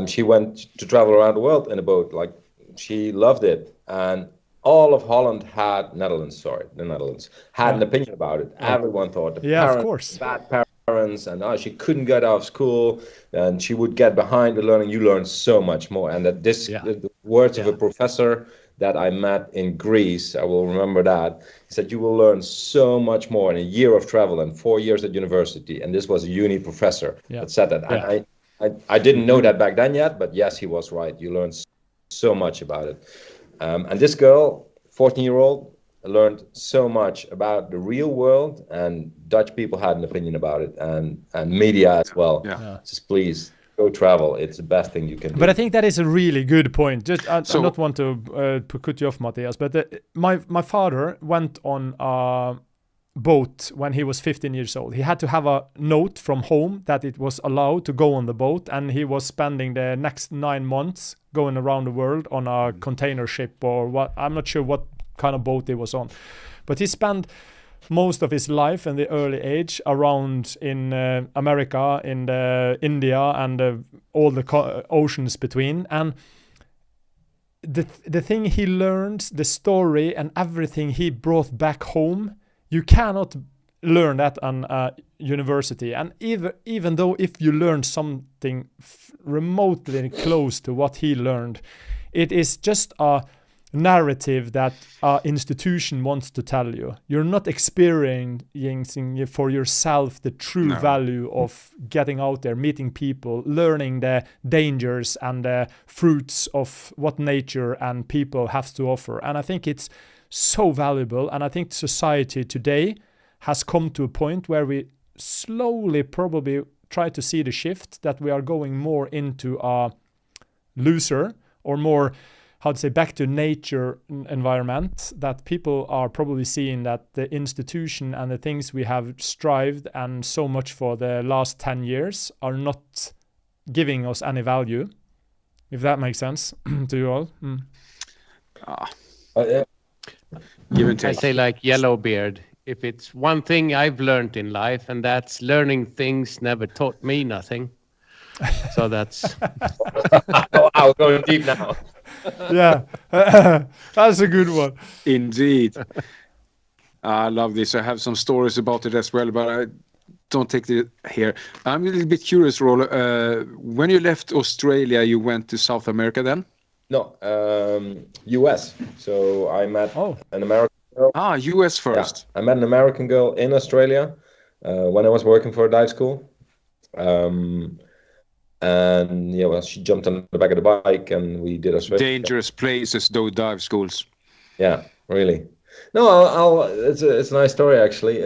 she went to travel around the world in a boat. Like, she loved it, and all of Holland had the Netherlands had an opinion about it. Everyone thought the parents, of course, bad parents, and she couldn't get out of school, and she would get behind the learning. You learn so much more, and that the words of a professor that I met in Greece, I will remember that. He said, you will learn so much more in a year of travel and 4 years at university. And this was a uni professor that said that. I didn't know that back then yet, but yes, he was right. You learn so much about it. And this girl, 14-year-old, learned so much about the real world, and Dutch people had an opinion about it, and media as well. Just please go travel. It's the best thing you can do. But I think that is a really good point. Just I don't want to cut you off, Matthias, but my father went on a boat when he was 15 years old. He had to have a note from home that it was allowed to go on the boat, and he was spending the next 9 months going around the world on a container ship or what. I'm not sure what kind of boat it was on, but he spent most of his life in the early age around in America, in India, and all the oceans between. And the thing he learned, the story and everything he brought back home, you cannot learn that on university. And even though if you learn something remotely close to what he learned, it is just a narrative that our institution wants to tell you. You're not experiencing for yourself the true value of getting out there, meeting people, learning the dangers and the fruits of what nature and people have to offer. And I think it's so valuable. And I think society today has come to a point where we slowly probably try to see the shift, that we are going more into a looser or more, how to say, back to nature environment, that people are probably seeing that the institution and the things we have strived and so much for the last 10 years are not giving us any value, if that makes sense to you all. Give and take. I say like Yellowbeard, if it's one thing I've learned in life, and that's learning things never taught me nothing. So that's... Wow, going deep now. Yeah, that's a good one. Indeed. I love this. I have some stories about it as well, but I don't take it here. I'm a little bit curious, Roel. When you left Australia, you went to South America then? No, US. So I met an American girl. US first. Yeah, I met an American girl in Australia when I was working for a dive school. And she jumped on the back of the bike and we did Australia. Dangerous places, those dive schools. Yeah, really. No, it's a nice story actually.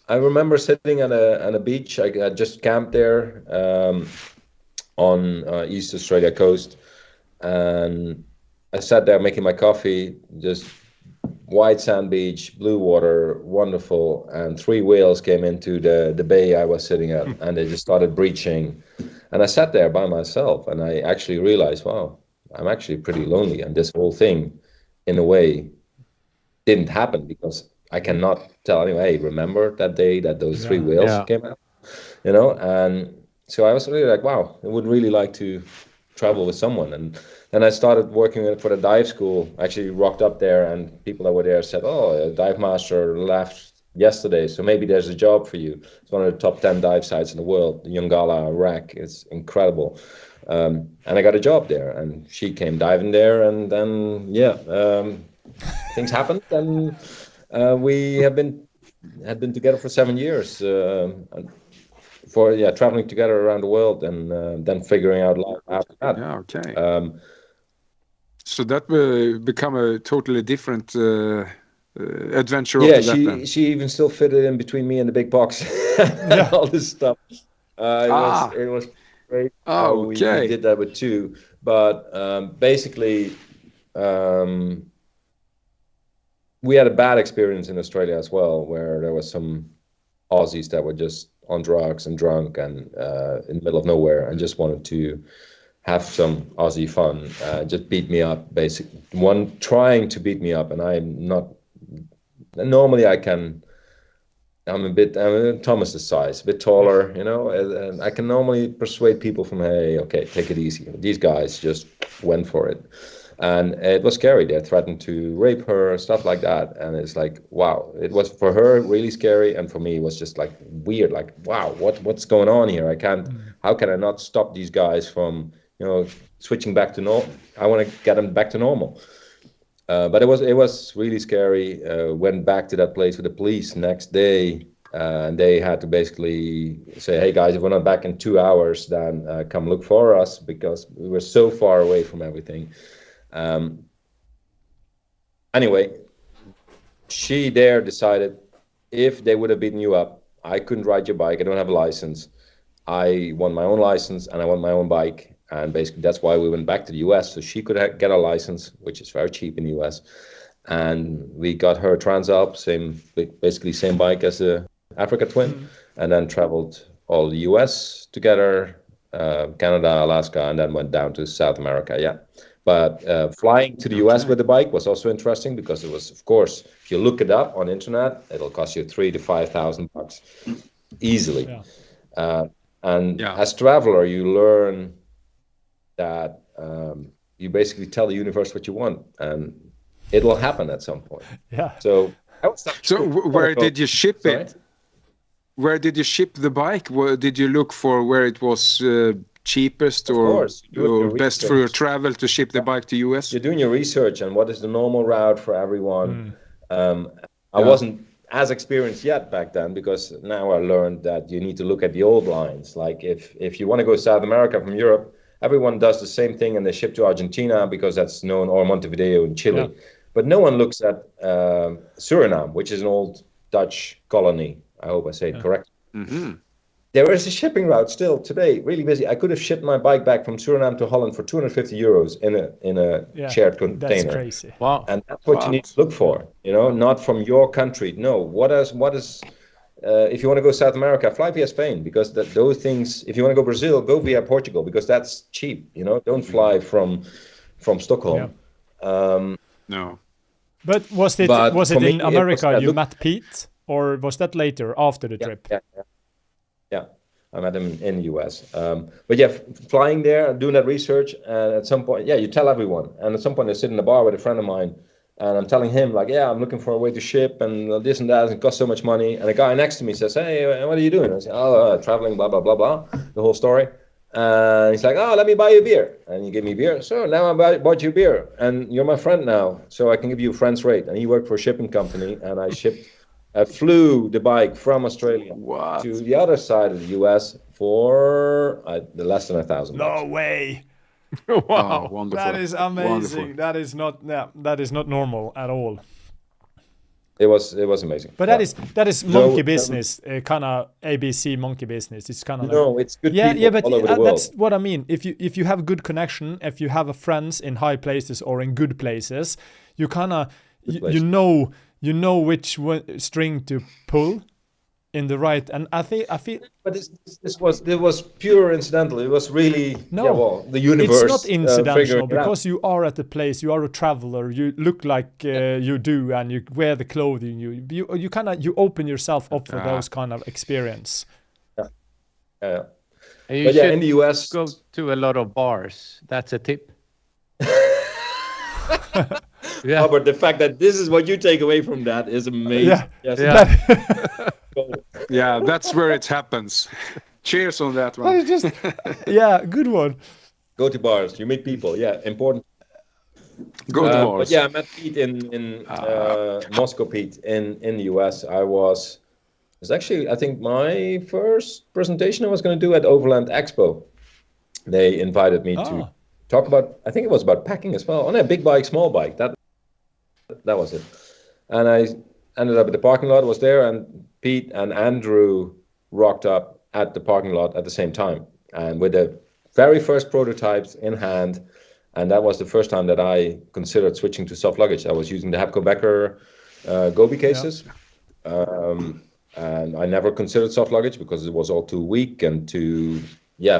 I remember sitting on a beach. I just camped there on East Australia coast, and I sat there making my coffee, just white sand beach, blue water, wonderful. And three whales came into the bay I was sitting at, and they just started breaching. And I sat there by myself, and I actually realized, wow, I'm actually pretty lonely, and this whole thing, in a way, didn't happen because I cannot tell anyone, hey, remember that day that those three whales came out, And so I was really like, wow, I would really like to travel with someone. And then I started working for the dive school. I actually rocked up there, and people that were there said, oh, a dive master left yesterday, so maybe there's a job for you. It's one of the top 10 dive sites in the world, Yongala, Iraq. It's incredible. And I got a job there, and she came diving there, and then things happened, and we had been together for 7 years, traveling together around the world, and then figuring out life after that. Yeah, okay. So that will become a totally different adventure. Yeah, she even still fitted in between me and the big box and all this stuff. It was great. Oh, okay. We did that with two, but basically, we had a bad experience in Australia as well, where there was some Aussies that were just on drugs and drunk and in the middle of nowhere and just wanted to have some Aussie fun, just beat me up, basically. One trying to beat me up, and I'm not. Normally, I'm Thomas's size, a bit taller, and I can normally persuade people from, hey, okay, take it easy. These guys just went for it. And it was scary. They threatened to rape her, stuff like that. And it's like, wow, it was for her really scary. And for me, it was just like weird, like, wow, what's going on here? How can I not stop these guys from, switching back to normal? I want to get them back to normal. But it was really scary. Went back to that place with the police next day. And they had to basically say, hey, guys, if we're not back in 2 hours, then come look for us, because we were so far away from everything. Anyway, she there decided, if they would have beaten you up, I couldn't ride your bike. I don't have a license. I want my own license, and I want my own bike. And basically, that's why we went back to the US, so she could get a license, which is very cheap in the US. And we got her Transalp, basically same bike as the Africa Twin, and then traveled all the US together, Canada, Alaska, and then went down to South America. Yeah. But flying to the US with the bike was also interesting, because it was, of course, if you look it up on internet, it'll cost you $3,000 to $5,000 easily. Yeah. As a traveler, you learn that you basically tell the universe what you want, and it will happen at some point. Yeah. So where did you ship it? Where did you ship the bike? Did you look for where it was cheapest or best for your travel to ship the bike to US? You're doing your research and what is the normal route for everyone. I wasn't as experienced yet back then, because now I learned that you need to look at the old lines. Like if you want to go South America from Europe, everyone does the same thing, and they ship to Argentina because that's known, or Montevideo in Chile. Yeah. But no one looks at Suriname, which is an old Dutch colony. I hope I say it correctly. Mm-hmm. There is a shipping route still today, really busy. I could have shipped my bike back from Suriname to Holland for €250 in a shared container. That's crazy. Wow. And that's what you need to look for, not from your country. No, what is if you want to go South America, fly via Spain, because those things. If you want to go Brazil, go via Portugal, because that's cheap. Don't fly from Stockholm. Yeah. No. But was it in America you met Pete, or was that later after the trip? Yeah, I met him in the US. But yeah, flying there, doing that research, and at some point, you tell everyone. And at some point, I sit in a bar with a friend of mine, and I'm telling him, like, I'm looking for a way to ship, and this and that, and it costs so much money. And a guy next to me says, hey, what are you doing? I say, traveling, blah, blah, blah, blah, the whole story. And he's like, let me buy you a beer. And he gave me beer. So now I bought you a beer, and you're my friend now, so I can give you a friend's rate. And he worked for a shipping company, and I flew the bike from Australia to the other side of the US for less than $1,000. No way. Wow. Oh, wonderful. That is amazing. Wonderful. That is not, yeah, that is not normal at all. It was amazing. But Yeah. that is monkey business, kind of ABC monkey business. It's kind of like, No, it's good yeah, people but all over the world. that's what I mean. If you have a good connection, if you have a friends in high places or in good places, you kind of you know which string to pull in the right. And I feel. But this was pure incidental. It was really No, yeah, well, the universe. It's not incidental figuring it out. because you are at the place. You are a traveler. You look like you do, and you wear the clothing. You kind of open yourself up for those kind of experience. Yeah. And you But should yeah, in the US, go to a lot of bars. That's a tip. Yeah. But the fact that this is what you take away from that is amazing. Yeah. Yes. Yeah. Yeah, that's where it happens. Cheers on that That one. is just, yeah, good one. Go to bars. You meet people. Yeah, important. Go to But bars. yeah, I met Pete in Moscow. Pete in the US. It was actually, I think, my first presentation I was going to do at Overland Expo. They invited me to talk about. I think it was about packing as well. On a big bike, small bike. That was it. And I ended up at the parking lot. Was there, and Pete and Andrew rocked up at the parking lot at the same time, and with the very first prototypes in hand. And that was the first time that I considered switching to soft luggage. I was using the Hapco Becker Gobi cases. And I never considered soft luggage because it was all too weak and too,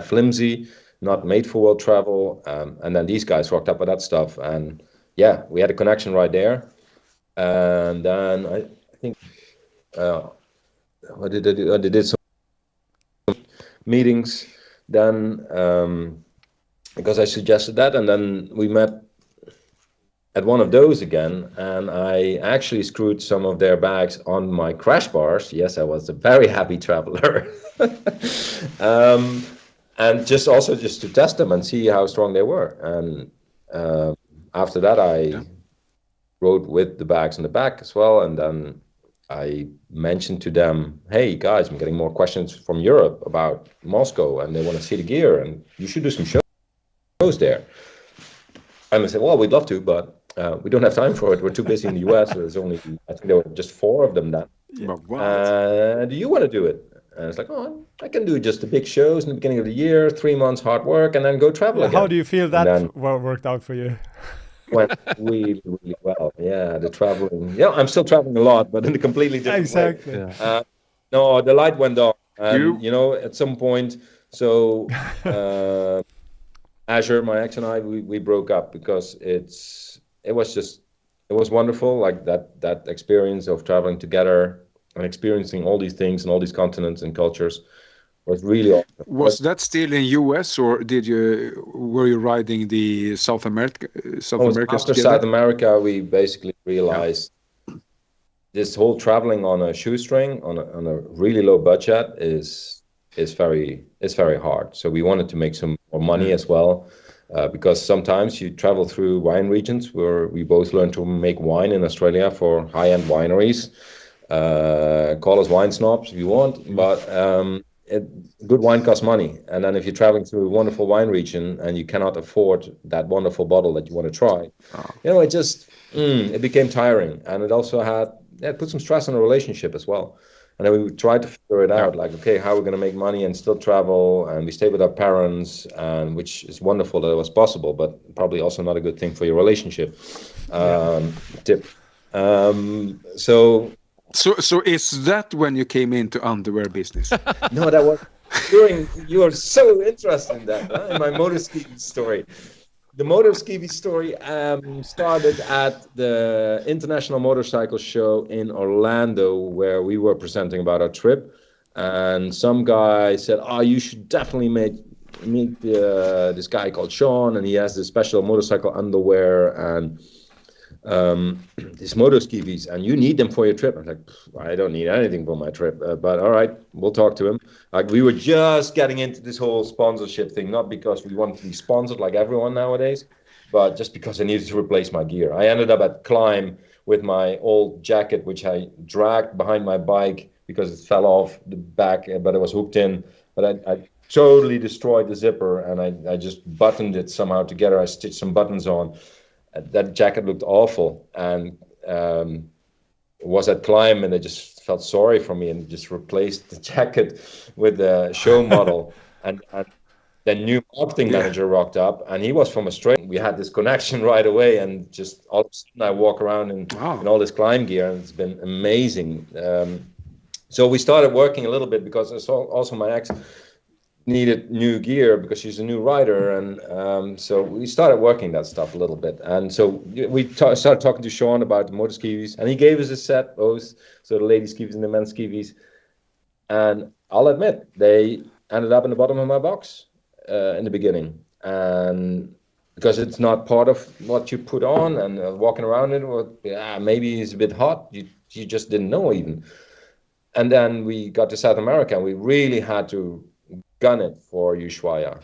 flimsy, not made for world travel. And then these guys rocked up with that stuff. And yeah, we had a connection right there. And then I think, what did I do? I did some meetings then, because I suggested that, and then we met at one of those again, and I actually screwed some of their bags on my crash bars. Yes, I was a very happy traveler. And just to test them and see how strong they were. And after that, I rode with the bags in the back as well, and then I mentioned to them, hey guys, I'm getting more questions from Europe about Moscow, and they want to see the gear, and you should do some shows there. And I said, well, we'd love to, but we don't have time for it. We're too busy in the US. There's only, I think there were just 4 of them then. Do you want to do it? And it's like, oh, I can do just the big shows in the beginning of the year, 3 months hard work, and then go travel again. How do you feel that worked out for you? Went really, really well. Yeah, the traveling. Yeah, I'm still traveling a lot, but in a completely different way. Yeah. No, the light went on. And, at some point, so Azure, my ex and I, we broke up because it was wonderful, like that experience of traveling together and experiencing all these things and all these continents and cultures was really awesome. Was that still in US, or were you riding the South America? After South America, we basically realized this whole traveling on a shoestring on a really low budget is very hard. So we wanted to make some more money as well, because sometimes you travel through wine regions where we both learned to make wine in Australia for high-end wineries. Call us wine snobs if you want, but good wine costs money. And then if you're traveling through a wonderful wine region and you cannot afford that wonderful bottle that you want to try, it just it became tiring, and it also put some stress on the relationship as well. And then we tried to figure it out, like, okay, how are we going to make money and still travel? And we stayed with our parents, and which is wonderful that it was possible, but probably also not a good thing for your relationship. Tip. So is that when you came into underwear business? No, that was during. You are so interested in that, in my motor ski story. The motor ski story started at the International Motorcycle Show in Orlando, where we were presenting about our trip, and some guy said, "Oh, you should definitely meet this guy called Sean, and he has this special motorcycle underwear and these motor skivvies, and you need them for your trip." I was like, I don't need anything for my trip, but all right, we'll talk to him. Like, we were just getting into this whole sponsorship thing, not because we wanted to be sponsored like everyone nowadays, but just because I needed to replace my gear. I ended up at Climb with my old jacket, which I dragged behind my bike because it fell off the back, but it was hooked in. But I totally destroyed the zipper, and I just buttoned it somehow together. I stitched some buttons on. That jacket looked awful, and was at Climb, and they just felt sorry for me and just replaced the jacket with a show model. and the new marketing manager rocked up, and he was from Australia. We had this connection right away, and just all of a sudden I walk around in all this Climb gear, and it's been amazing. So we started working a little bit, because also my ex needed new gear because she's a new rider, and so we started working that stuff a little bit. And so we started talking to Sean about the motor skivvies, and he gave us a set, both, so the lady skivvies and the men's skivvies. And I'll admit, they ended up in the bottom of my box in the beginning, and because it's not part of what you put on, and walking around it, maybe it's a bit hot, you just didn't know even. And then we got to South America, and we really had to gun it for Ushuaia.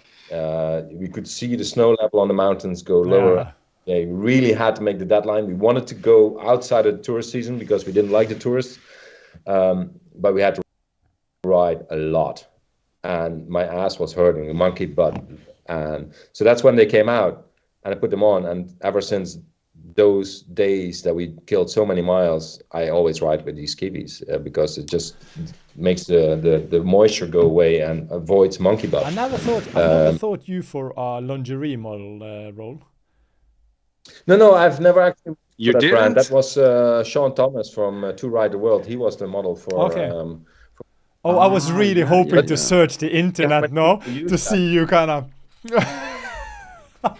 We could see the snow level on the mountains go lower. Yeah, we really had to make the deadline. We wanted to go outside of the tourist season because we didn't like the tourists, but we had to ride a lot, and my ass was hurting, a monkey butt. And so that's when they came out, and I put them on, and ever since those days that we killed so many miles, I always ride with these skivvies because it just makes the moisture go away and avoids monkey butt. I never thought you for a lingerie model, Roel. No, I've never actually. You that didn't? brand. That was Sean Thomas from To Ride the World. He was the model for. Okay. I was really hoping to search the internet now to see you kind of.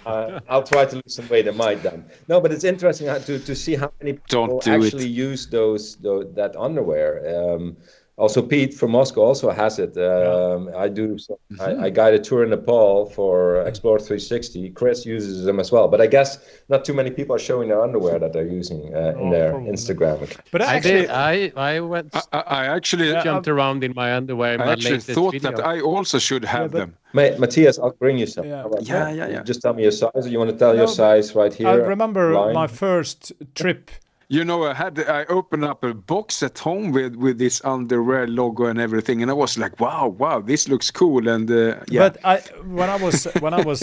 I'll try to lose some weight. I might then. No, but it's interesting to see how many people actually use that underwear. Also, Pete from Mosko also has it. I do. So I guide a tour in Nepal for Explore 360. Chris uses them as well. But I guess not too many people are showing their underwear that they're using in their Instagram account. But I went. I actually jumped around in my underwear. In I my actually thought video. that I also should have them. Matthias, I'll bring you some. Yeah. Just tell me your size. Or you want to tell your size right here? I remember my first trip. You know, I opened up a box at home with this underwear logo and everything, and I was like, wow, this looks cool. And But when I was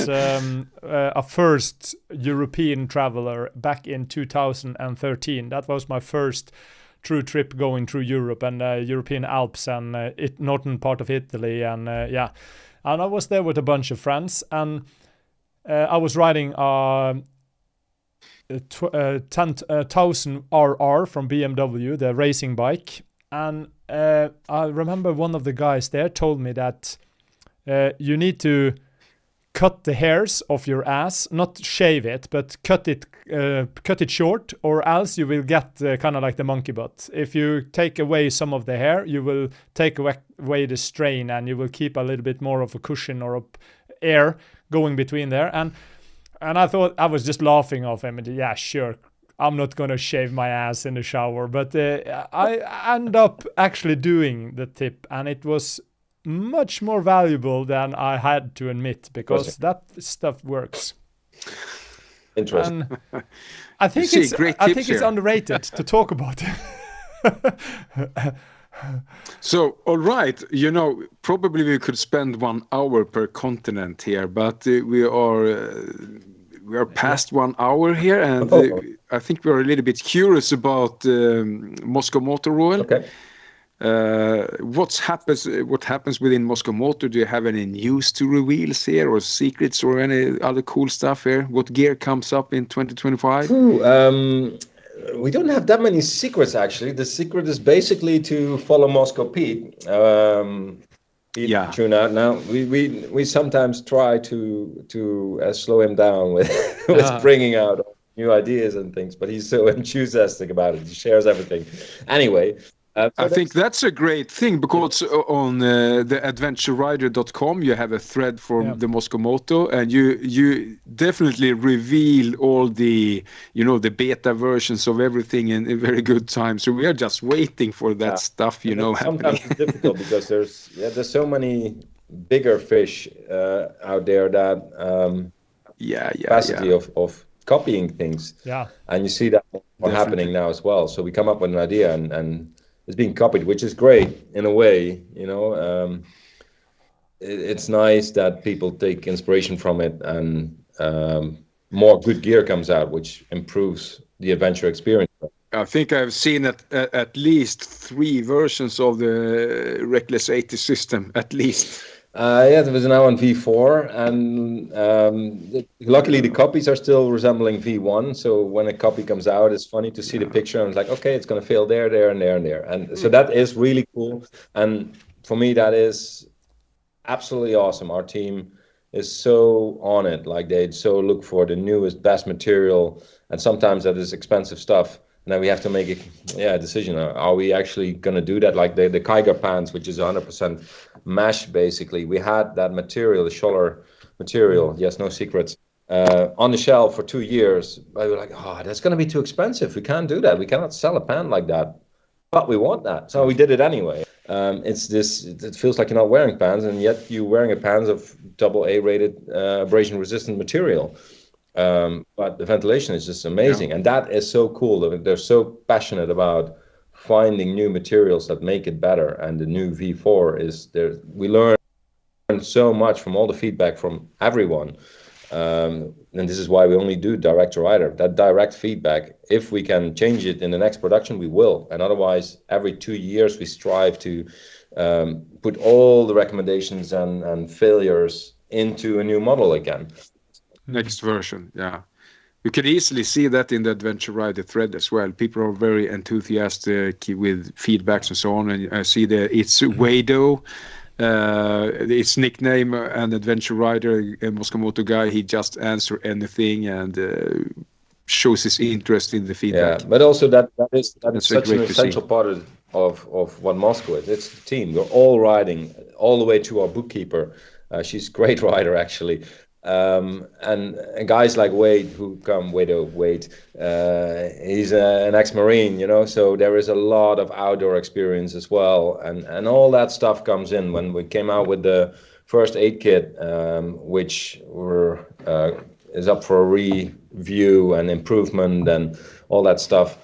a first European traveler back in 2013, that was my first true trip going through Europe and European Alps and northern part of Italy, and and I was there with a bunch of friends, and I was riding 10,000 RR from BMW, the racing bike, and I remember one of the guys there told me that you need to cut the hairs off your ass, not shave it, but cut it short, or else you will get kind of like the monkey butt. If you take away some of the hair, you will take away the strain, and you will keep a little bit more of a cushion or air going between there. And I thought, I was just laughing off him. And yeah, sure, I'm not going to shave my ass in the shower. But I end up actually doing the tip. And it was much more valuable than I had to admit, because that stuff works. Interesting. And I think it's underrated to talk about it. So, all right, you know, probably we could spend 1 hour per continent here, but we are past 1 hour here, and I think we're a little bit curious about Mosko Moto, Roel. Okay. What happens within Mosko Moto? Do you have any news to reveal here, or secrets, or any other cool stuff here? What gear comes up in 2025? We don't have that many secrets, actually. The secret is basically to follow Mosko Pete. Tune out now. We sometimes try to slow him down with bringing out new ideas and things, but he's so enthusiastic about it. He shares everything. Anyway. I think that's a great thing, because on the adventurerider.com you have a thread for the Mosko Moto, and you definitely reveal all the the beta versions of everything in a very good time. So we are just waiting for that stuff, happening. Sometimes it's difficult because there's so many bigger fish out there that capacity of copying things. Yeah, and you see that happening now as well. So we come up with an idea and it's being copied, which is great in a way. it's nice that people take inspiration from it, and more good gear comes out, which improves the adventure experience. I think I've seen at least 3 versions of the Reckless 80 system, at least. Yeah, there was now on V4, and luckily the copies are still resembling V1. So when a copy comes out, it's funny to see the picture, and it's like, okay, it's going to fail there, there, and there, and there. And so that is really cool. And for me, that is absolutely awesome. Our team is so on it. Like, they so look for the newest, best material, and sometimes that is expensive stuff. And then we have to make a decision. Are we actually going to do that? Like the Kiger pants, which is 100% mesh, basically. We had that material, the Scholler material, yes, no secrets, on the shelf for 2 years. But we were like, oh, that's going to be too expensive. We can't do that. We cannot sell a pant like that. But we want that. So we did it anyway. It feels like you're not wearing pants, and yet you're wearing a pants of AA rated abrasion resistant material. But the ventilation is just amazing, and that is so cool. They're so passionate about finding new materials that make it better. And the new V4 is there. We learned so much from all the feedback from everyone, and this is why we only do direct to rider. That direct feedback, if we can change it in the next production, we will. And otherwise, every 2 years we strive to put all the recommendations and failures into a new model again. Next version, yeah. You can easily see that in the Adventure Rider thread as well. People are very enthusiastic with feedbacks and so on. And I see it's Wado, its nickname, and Adventure Rider, a Mosko Moto guy. He just answers anything and shows his interest in the feedback. Yeah, but also that is such an essential part of what Mosko is. It's the team. We're all riding all the way to our bookkeeper. She's a great rider, actually. And guys like Wade Wade, he's an ex-Marine, you know, so there is a lot of outdoor experience as well, and all that stuff comes in. When we came out with the first aid kit, which is up for a review and improvement and all that stuff,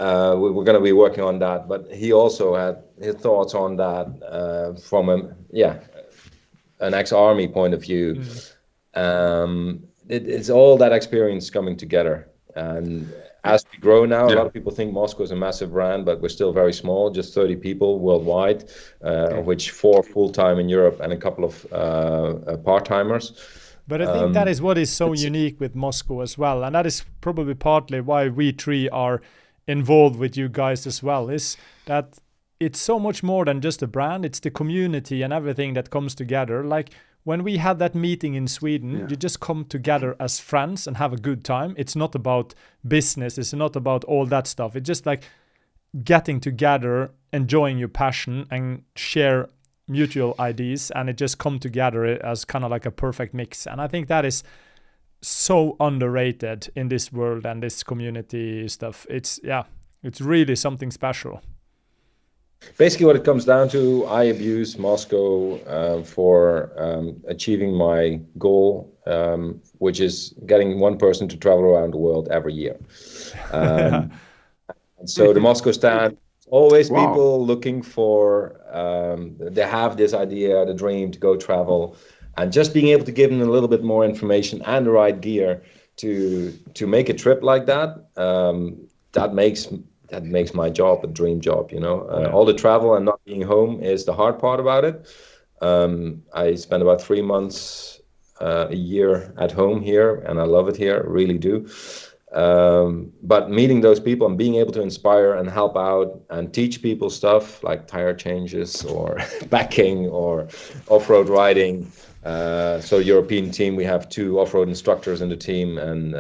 we're going to be working on that. But he also had his thoughts on that from an ex-army point of view. It's all that experience coming together, and as we grow now, a lot of people think Mosko is a massive brand, but we're still very small, just 30 people worldwide, of which 4 full-time in Europe and a couple of part-timers. But I think that is what is so unique with Mosko as well, and that is probably partly why we 3 are involved with you guys as well, is that it's so much more than just a brand. It's the community and everything that comes together. Like, when we had that meeting in Sweden, you just come together as friends and have a good time. It's not about business. It's not about all that stuff. It's just like getting together, enjoying your passion, and share mutual ideas. And it just come together as kind of like a perfect mix. And I think that is so underrated in this world and this community stuff. It's really something special. Basically, what it comes down to, I abuse Mosko for achieving my goal, which is getting one person to travel around the world every year. And so the Mosko stand, always people looking for, they have this idea, the dream to go travel, and just being able to give them a little bit more information and the right gear to make a trip like that, that makes my job a dream job, you know. All the travel and not being home is the hard part about it. I spend about 3 months a year at home here, and I love it here, really do. But meeting those people and being able to inspire and help out and teach people stuff like tire changes or backing or off-road riding. So European team, we have 2 off-road instructors in the team, and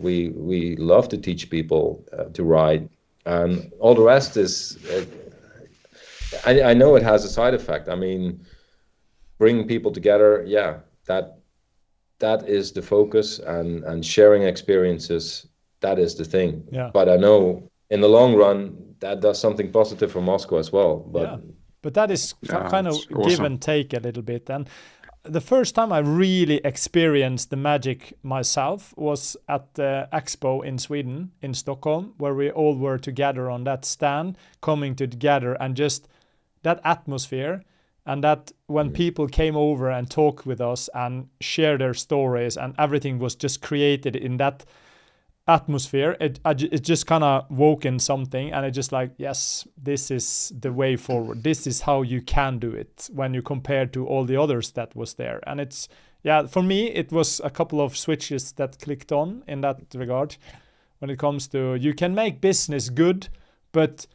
we love to teach people to ride. And all the rest is, I know it has a side effect. I mean, bringing people together, that is the focus, and sharing experiences, that is the thing. Yeah. But I know in the long run, that does something positive for Mosko as well. But that is kind of awesome. Give and take a little bit. And the first time I really experienced the magic myself was at the expo in Sweden, in Stockholm, where we all were together on that stand, coming together, and just that atmosphere. And that when people came over and talked with us and shared their stories, and everything was just created in that atmosphere, it just kind of woke in something, and it just like, yes, this is the way forward. This is how you can do it when you compare to all the others that was there. And it's, yeah, for me, it was a couple of switches that clicked on in that regard. When it comes to, you can make business good, but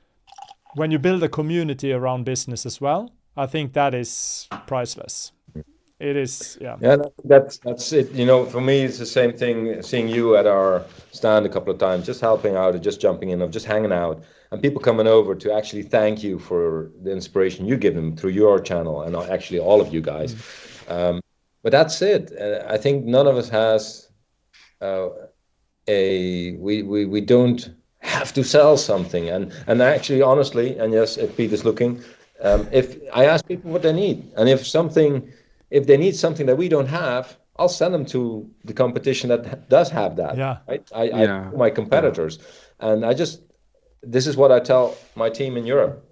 when you build a community around business as well, I think that is priceless. It is, yeah. Yeah, that's it. You know, for me, it's the same thing. Seeing you at our stand a couple of times, just helping out, or just jumping in, or just hanging out, and people coming over to actually thank you for the inspiration you give them through your channel, and actually all of you guys. But that's it. I think none of us has we don't have to sell something, and actually, honestly, and yes, if Peter's looking. If I ask people what they need, and if they need something that we don't have, I'll send them to the competition that does have that. Yeah. Right? I my competitors, and this is what I tell my team in Europe.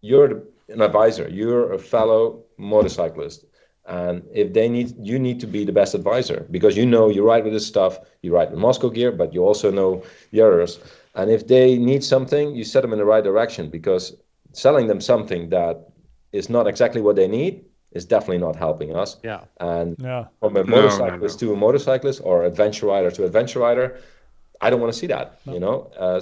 You're an advisor. You're a fellow motorcyclist, and if you need to be the best advisor, because you ride with this stuff. You ride with Mosko Gear, but you also know the others. And if they need something, you set them in the right direction, because selling them something that is not exactly what they need is definitely not helping us. Yeah. And from a motorcyclist to a motorcyclist, or adventure rider to adventure rider, I don't want to see that.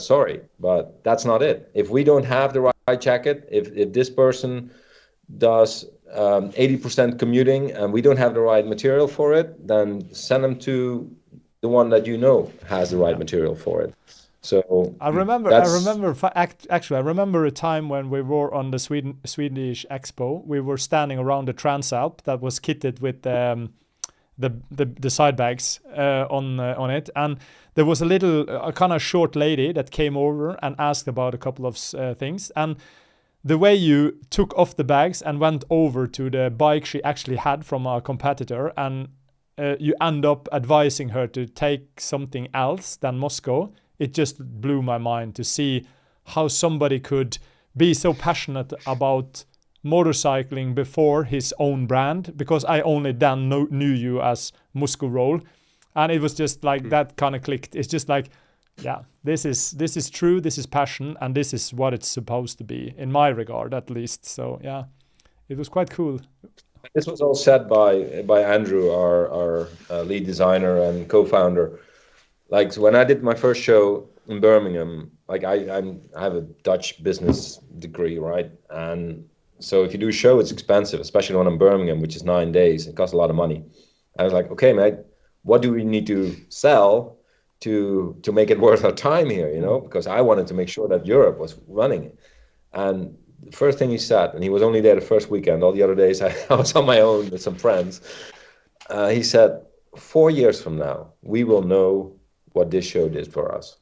Sorry, but that's not it. If we don't have the right jacket, if this person does 80% commuting and we don't have the right material for it, then send them to the one that has the right material for it. So I remember a time when we were on the Swedish Expo. We were standing around the Transalp that was kitted with the side bags on it, and there was a kind of short lady that came over and asked about a couple of things. And the way you took off the bags and went over to the bike she actually had from our competitor, and you end up advising her to take something else than Mosko. It just blew my mind to see how somebody could be so passionate about motorcycling before his own brand, because I only then knew you as Mosko Roel, and it was just like that kind of clicked. It's just like, yeah, this is true, this is passion, and this is what it's supposed to be, in my regard at least. So yeah, it was quite cool. This was all said by Andrew, our lead designer and co-founder. Like, so when I did my first show in Birmingham, like I have a Dutch business degree, right? And so if you do a show, it's expensive, especially when I'm in Birmingham, which is 9 days. It costs a lot of money. I was like, okay, mate, what do we need to sell to make it worth our time here? Because I wanted to make sure that Europe was running. And the first thing he said, and he was only there the first weekend, all the other days I was on my own with some friends. He said, 4 years from now, we will know what this show did for us.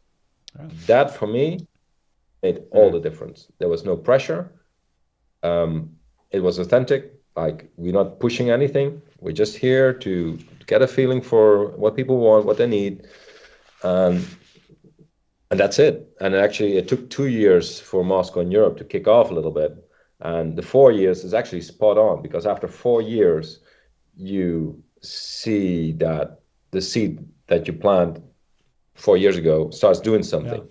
That for me made all the difference. There was no pressure. It was authentic. Like, we're not pushing anything. We're just here to get a feeling for what people want, what they need, and that's it. And actually, it took 2 years for Mosko in Europe to kick off a little bit, and the 4 years is actually spot on, because after 4 years, you see that the seed that you planted 4 years ago starts doing something.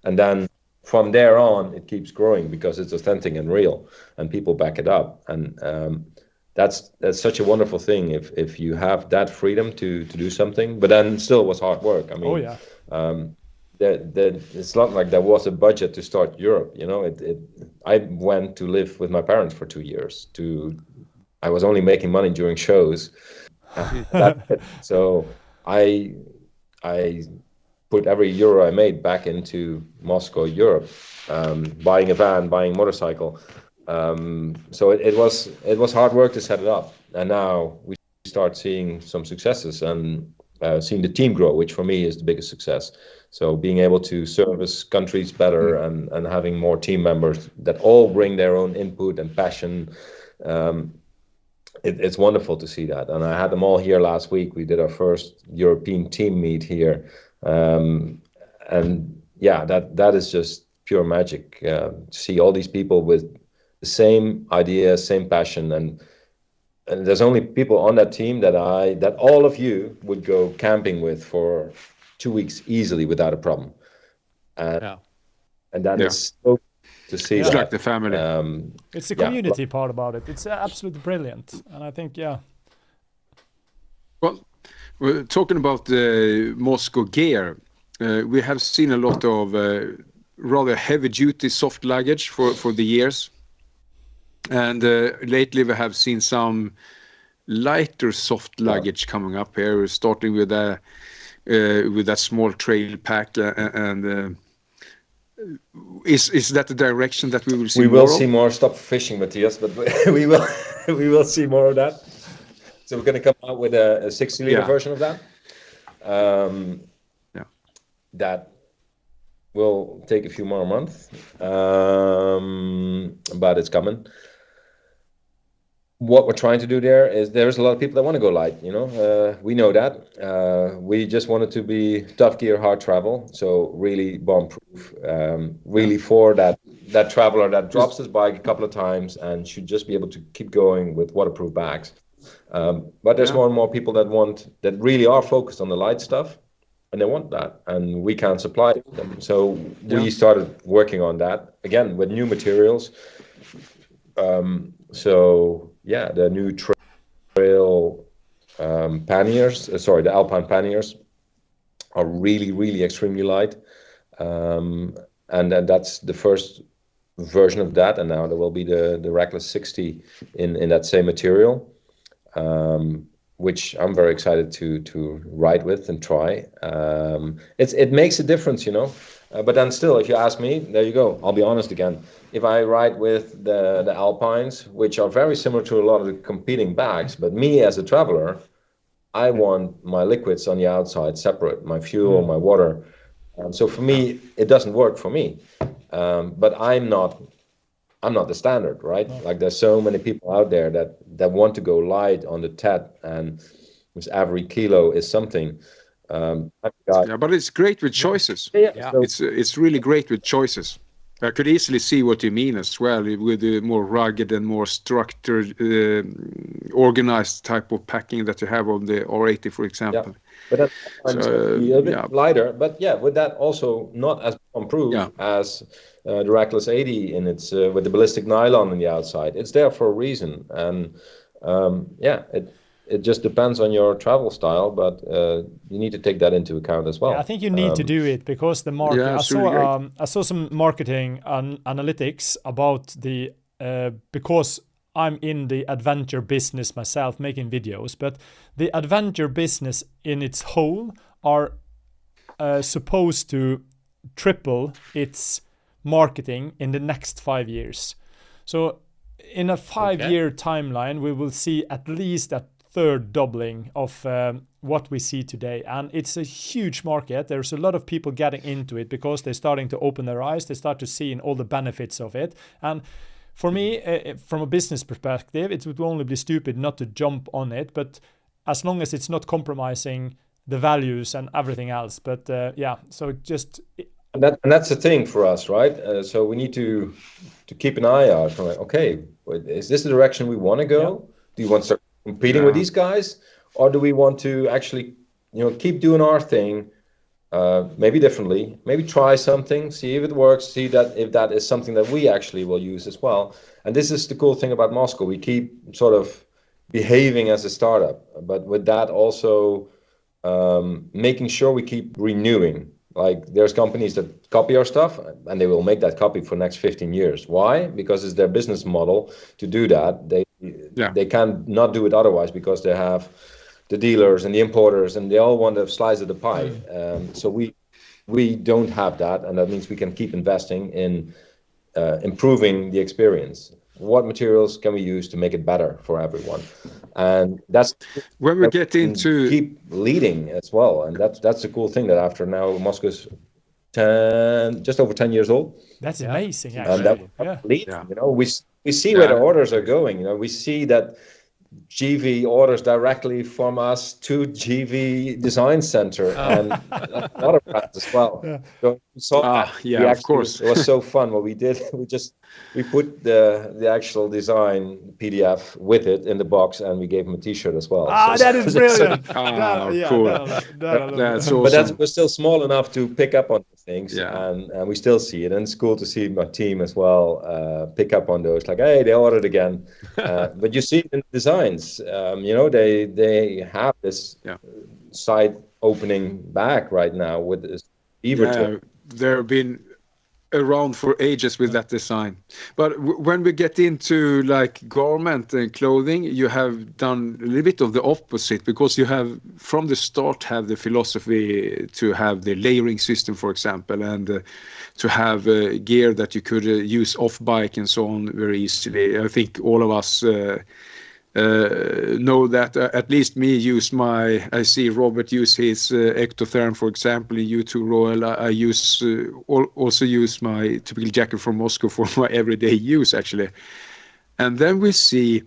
And then from there on, it keeps growing because it's authentic and real, and people back it up. And that's such a wonderful thing if you have that freedom to do something. But then still it was hard work. I mean, it's not like there was a budget to start Europe. I went to live with my parents for 2 years. I was only making money during shows. So I put every euro I made back into Mosko, Europe, buying a van, buying a motorcycle. So it was hard work to set it up, and now we start seeing some successes and seeing the team grow, which for me is the biggest success. So being able to service countries better and having more team members that all bring their own input and passion. It's wonderful to see that, and I had them all here last week. We did our first European team meet here. And yeah, that is just pure magic. To see all these people with the the same idea, same passion, and there's only people on that team that all of you would go camping with for 2 weeks easily without a problem. And that is so to see. It's that. like the family. It's the community part about it. It's absolutely brilliant, and I think Well, we're talking about the Mosko Gear. We have seen a lot of rather heavy-duty soft luggage for the years, and lately we have seen some lighter soft luggage coming up here, starting with that small trail pack, and is that the direction that we will see? We will see more. Stop fishing, Matthias, but we will see more of that. So we're going to come out with a 60-liter version of that. That will take a few more months, but it's coming. What we're trying to do there's a lot of people that want to go light, we know that. We just want it to be tough gear, hard travel, so really bomb-proof, really for that traveler that drops his bike a couple of times and should just be able to keep going with waterproof bags. But there's more and more people that really are focused on the light stuff, and they want that, and we can't supply them. So we started working on that again with new materials. The new trail panniers, the Alpine panniers, are really, really extremely light, and then that's the first version of that. And now there will be the Reckless 60 in that same material. Which I'm very excited to ride with and try. It makes a difference, but then still, if you ask me, there you go. I'll be honest again. If I ride with the Alpines, which are very similar to a lot of the competing bags, but me as a traveler, I want my liquids on the outside separate, my fuel, my water. So for me, it doesn't work for me. But I'm not the standard, right? Like there's so many people out there that want to go light on the TED, and with every kilo is something. But it's great with choices. So it's really great with choices. I could easily see what you mean as well, with the more rugged and more structured, organized type of packing that you have on the R80, for example. But that's a bit lighter. But with that also not as improved as the Reckless 80 in its with the ballistic nylon on the outside. It's there for a reason, and it just depends on your travel style, but you need to take that into account as well. I think you need to do it because the market. I saw some marketing analytics about the because I'm in the adventure business myself, making videos, but the adventure business in its whole are supposed to triple its marketing in the next 5 years. So in a 5-year timeline, we will see at least a third doubling of what we see today. And it's a huge market. There's a lot of people getting into it because they're starting to open their eyes. They start to see all the benefits of it. And for me, from a business perspective, it would only be stupid not to jump on it. But as long as it's not compromising the values and everything else. But so just... And that's the thing for us, right? So we need to keep an eye out. From okay, is this the direction we want to go? Yeah. Do you want to start competing with these guys, or do we want to actually, keep doing our thing, maybe differently, maybe try something, see if it works, see that if that is something that we actually will use as well. And this is the cool thing about Mosko. We keep sort of behaving as a startup, but with that also making sure we keep renewing. Like there's companies that copy our stuff and they will make that copy for the next 15 years. Why? Because it's their business model to do that. They can't not do it otherwise because they have the dealers and the importers and they all want a slice of the pie. So we don't have that, and that means we can keep investing in improving the experience. What materials can we use to make it better for everyone? And that's when we get into keep leading as well. And that's the cool thing that after now Mosko's just over 10 years old. That's amazing. And that leading, we see where the orders are going. We see that GV orders directly from us to GV Design Center and other brands as well. Yeah. So we saw that. Of course. It was so fun. What we did, we put the actual design PDF with it in the box, and we gave him a T-shirt as well. That is brilliant. Cool. That's awesome. But we're still small enough to pick up on things, Yeah. and we still see it, and it's cool to see my team as well pick up on those. Like, hey, they ordered again. But you see it in designs. They have this side opening back right now with this beaver tip. They've been around for ages with that design. But when we get into like garment and clothing, you have done a little bit of the opposite, because you have from the start have the philosophy to have the layering system, for example, and to have gear that you could use off bike and so on very easily. I think all of us know that. At least me use I see Robert use his ectotherm, for example. You too, Roel. I use also use my typical jacket from Mosko for my everyday use, actually. And then we see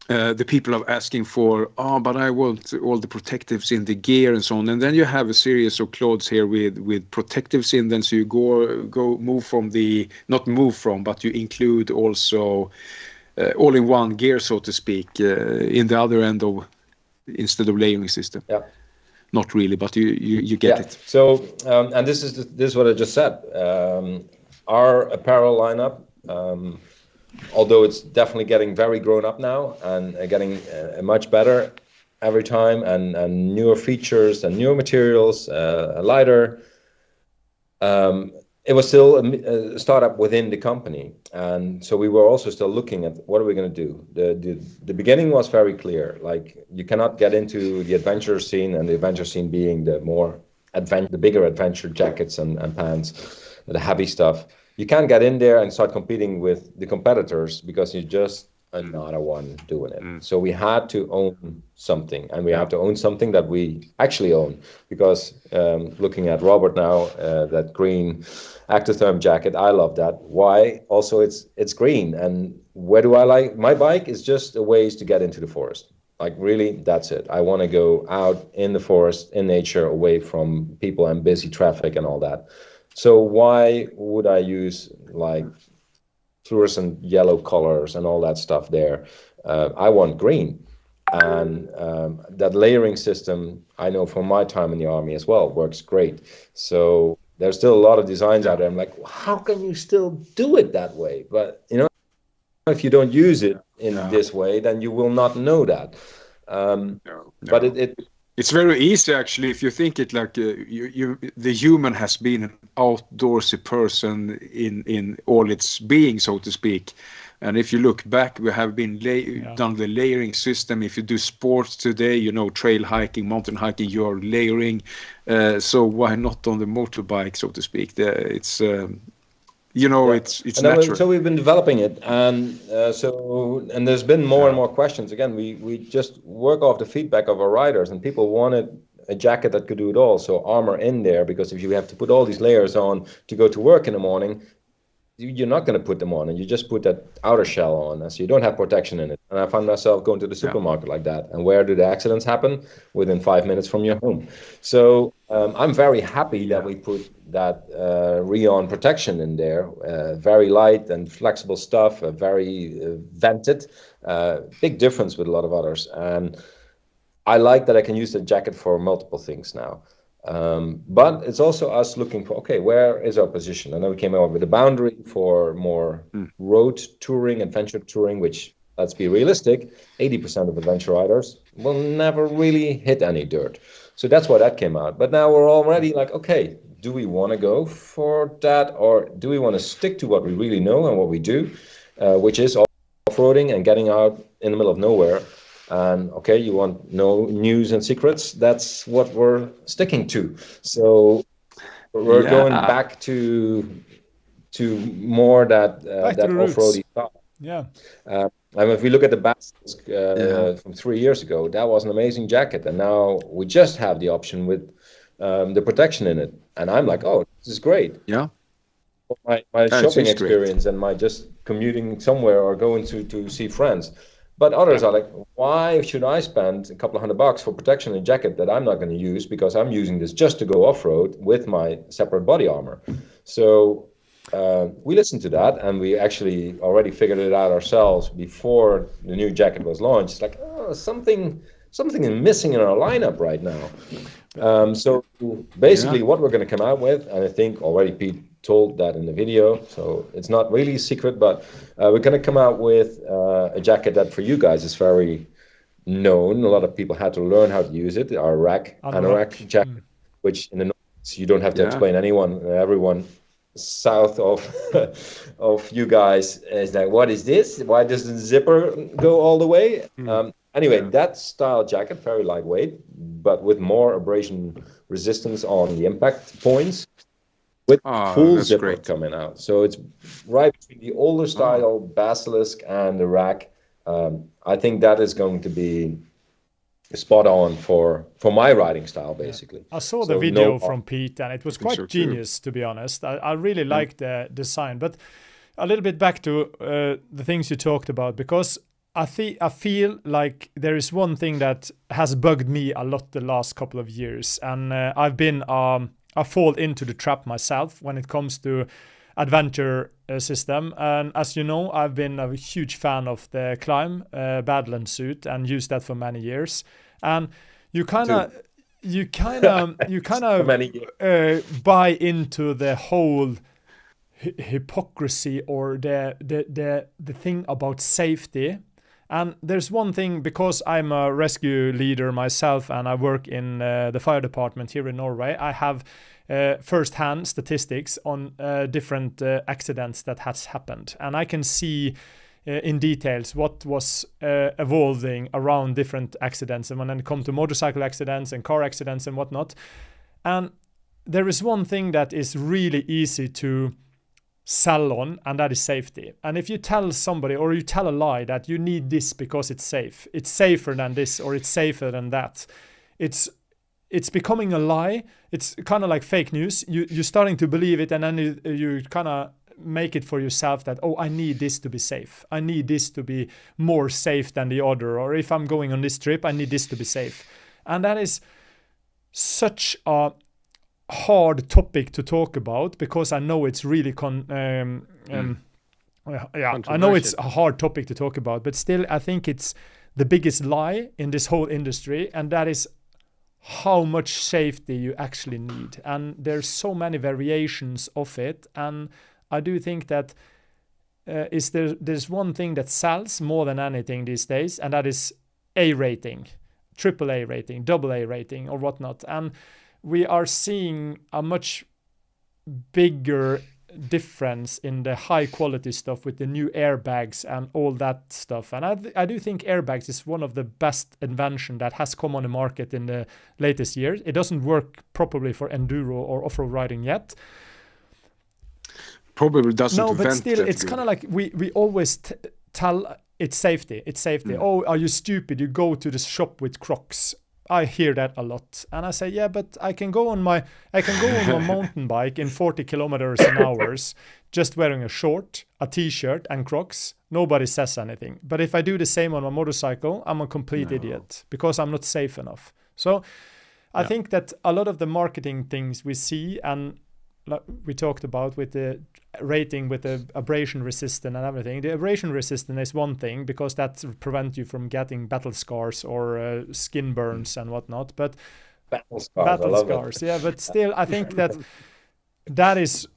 the people are asking for, but I want all the protectives in the gear and so on. And then you have a series of clothes here with protectives in them. So you but you include also all-in-one gear, so to speak, in the other end of, instead of layering system. Yeah. Not really, but you get it. So, and this is what I just said. Our apparel lineup, although it's definitely getting very grown up now and getting much better every time, and newer features and newer materials, lighter. It was still a startup within the company, and so we were also still looking at what are we going to do. The beginning was very clear. Like, you cannot get into the adventure scene, and the adventure scene being the bigger adventure jackets and pants, the heavy stuff. You can't get in there and start competing with the competitors because you just another one doing it. So we had to own something, and we have to own something that we actually own, because looking at Robert now, that green Ectotherm jacket, I love that. Why? Also, it's green, and where do I like my bike is just a ways to get into the forest. Like, really, that's it. I want to go out in the forest, in nature, away from people and busy traffic and all that. So why would I use like fluorescent yellow colors and all that stuff there? I want green. And that layering system, I know from my time in the army as well, works great. So there's still a lot of designs out there. I'm like, how can you still do it that way? But, if you don't use it in this way, then you will not know that. But it's very easy, actually, if you think it like the human has been an outdoorsy person in all its being, so to speak. And if you look back, we have been done the layering system. If you do sports today, trail hiking, mountain hiking, you're layering. So why not on the motorbike, so to speak? It's natural. So we've been developing it, and there's been more and more questions. Again, we just work off the feedback of our riders, and people wanted a jacket that could do it all. So armor in there, because if you have to put all these layers on to go to work in the morning, you're not going to put them on, and you just put that outer shell on, and so you don't have protection in it. And I find myself going to the supermarket like that. And where do the accidents happen? Within 5 minutes from your home. So I'm very happy that we put that Rheon protection in there. Very light and flexible stuff, very vented. Big difference with a lot of others. And I like that I can use the jacket for multiple things now. But it's also us looking for, okay, where is our position? And then we came out with a boundary for more road touring, adventure touring, which, let's be realistic, 80% of adventure riders will never really hit any dirt. So that's why that came out. But now we're already like, okay, do we want to go for that, or do we want to stick to what we really know and what we do, which is off-roading and getting out in the middle of nowhere? And okay, you want no news and secrets, that's what we're sticking to. So we're going back to more that off-roady stuff. Yeah. And if we look at the Basques from 3 years ago, that was an amazing jacket, and now we just have the option with the protection in it, and I'm like, oh, this is great. Yeah. My shopping experience and my just commuting somewhere or going to see friends. But others are like, why should I spend a couple of $100 for protection and jacket that I'm not going to use because I'm using this just to go off-road with my separate body armor? So we listened to that, and we actually already figured it out ourselves before the new jacket was launched. It's like, oh, something is missing in our lineup right now. So basically what we're going to come out with, and I think already Pete told that in the video, so it's not really a secret, but we're going to come out with a jacket that for you guys is very known. A lot of people had to learn how to use it, our anorak jacket, which in the Nordics you don't have to explain everyone south of you guys is like, what is this? Why does the zipper go all the way? Anyway, that style jacket, very lightweight, but with more abrasion resistance on the impact points, with full zipper coming out. So it's right between the older style Basilisk and the rack. I think that is going to be spot on for my riding style, basically. I saw the video from Pete, and it was quite genius, to be honest. I really liked the design. But a little bit back to the things you talked about, because I feel like there is one thing that has bugged me a lot the last couple of years, and I fall into the trap myself when it comes to adventure system. And as you know, I've been a huge fan of the Climb Badland suit and used that for many years. And you kind of buy into the whole hypocrisy or the thing about safety. And there's one thing, because I'm a rescue leader myself and I work in the fire department here in Norway, I have first-hand statistics on different accidents that has happened. And I can see in details what was evolving around different accidents, and when it comes to motorcycle accidents and car accidents and whatnot. And there is one thing that is really easy to sell on, and that is safety. And if you tell somebody, or you tell a lie that you need this because it's safe, it's safer than this, or it's safer than that, it's becoming a lie. It's kind of like fake news. You're starting to believe it, and then you kind of make it for yourself that, oh, I need this to be safe. I need this to be more safe than the other. Or if I'm going on this trip, I need this to be safe. And that is such a hard topic to talk about, because I know it's really I know it's a hard topic to talk about, but still I think it's the biggest lie in this whole industry, and that is how much safety you actually need. And there's so many variations of it, and I do think that there's one thing that sells more than anything these days, and that is A rating, AAA rating, AA rating, or whatnot. And we are seeing a much bigger difference in the high quality stuff with the new airbags and all that stuff. And I do think airbags is one of the best invention that has come on the market in the latest years. It doesn't work properly for enduro or off-road riding yet. Probably doesn't. No, but still, it's kind of like we always tell it's safety. It's safety. Oh, are you stupid? You go to the shop with Crocs. I hear that a lot, and I say, yeah, but I can go on my mountain bike in 40 kilometers an hour, just wearing a short, a t-shirt, and Crocs. Nobody says anything. But if I do the same on my motorcycle, I'm a complete idiot because I'm not safe enough. So I think that a lot of the marketing things we see, and like we talked about with the rating with the abrasion resistant and everything, the abrasion resistant is one thing because that prevents you from getting battle scars or skin burns and whatnot. But battle scars, yeah, but still I think that is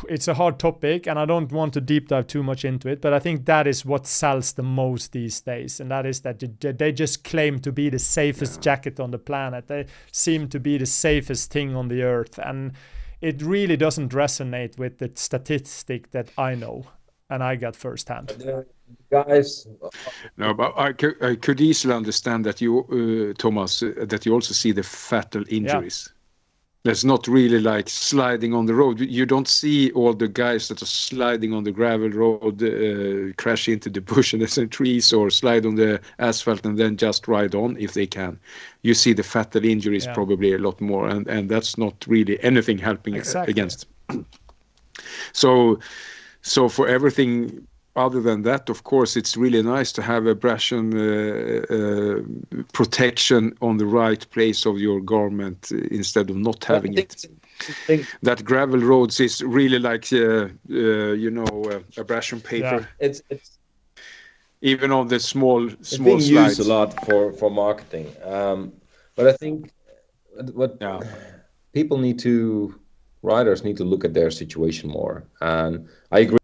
it's a hard topic, and I don't want to deep dive too much into it, but I think that is what sells the most these days, and that is that they just claim to be the safest jacket on the planet. They seem to be the safest thing on the earth, and it really doesn't resonate with the statistic that I know and I got firsthand. Guys, no, but I could easily understand that you, Thomas, that you also see the fatal injuries. Yeah. That's not really like sliding on the road. You don't see all the guys that are sliding on the gravel road, crash into the bush and there's some trees, or slide on the asphalt and then just ride on if they can. You see the fatal injuries probably a lot more, and that's not really anything helping against. So for everything other than that, of course, it's really nice to have abrasion protection on the right place of your garment instead of not having it. That gravel roads is really like, abrasion paper. Yeah. It's even on the small being slides. used a lot for marketing. But I think what riders need to look at their situation more. And I agree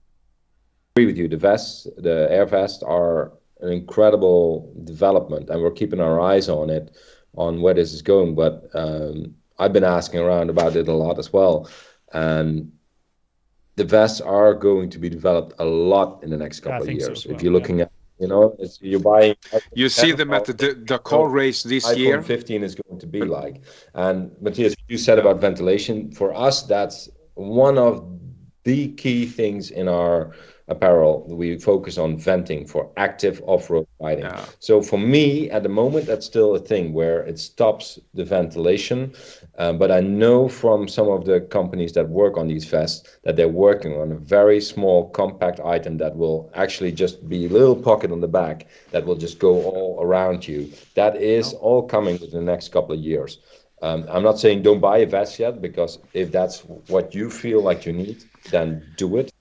with you. The air vests are an incredible development, and we're keeping our eyes on it, on where this is going. But I've been asking around about it a lot as well. And the vests are going to be developed a lot in the next couple of years. So well, if you're looking at, you're buying. You see them at the Dakar race this year. iPhone 15 is going to be like. And Matthias, you said about ventilation. For us, that's one of the key things in our apparel. We focus on venting for active off-road riding. Yeah. So for me, at the moment, that's still a thing where it stops the ventilation. But I know from some of the companies that work on these vests that they're working on a very small compact item that will actually just be a little pocket on the back that will just go all around you. That is all coming within the next couple of years. I'm not saying don't buy a vest yet, because if that's what you feel like you need, then do it.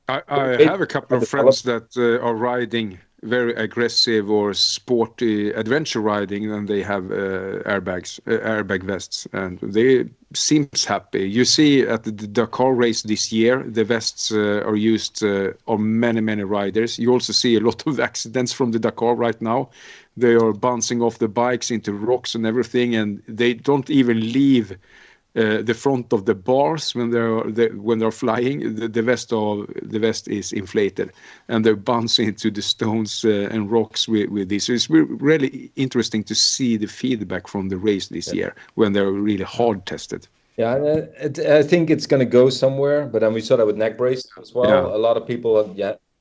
I have a couple of friends that are riding very aggressive or sporty adventure riding, and they have airbag vests, and they seems happy. You see at the Dakar race this year, the vests are used on many riders. You also see a lot of accidents from the Dakar right now. They are bouncing off the bikes into rocks and everything, and they don't even leave the front of the bars when they're flying. The vest is inflated, and they're bouncing into the stones and rocks with this. So it's really interesting to see the feedback from the race this year when they're really hard tested. Yeah, I think it's going to go somewhere. But then we saw that with neck braces as well. Yeah. A lot of people have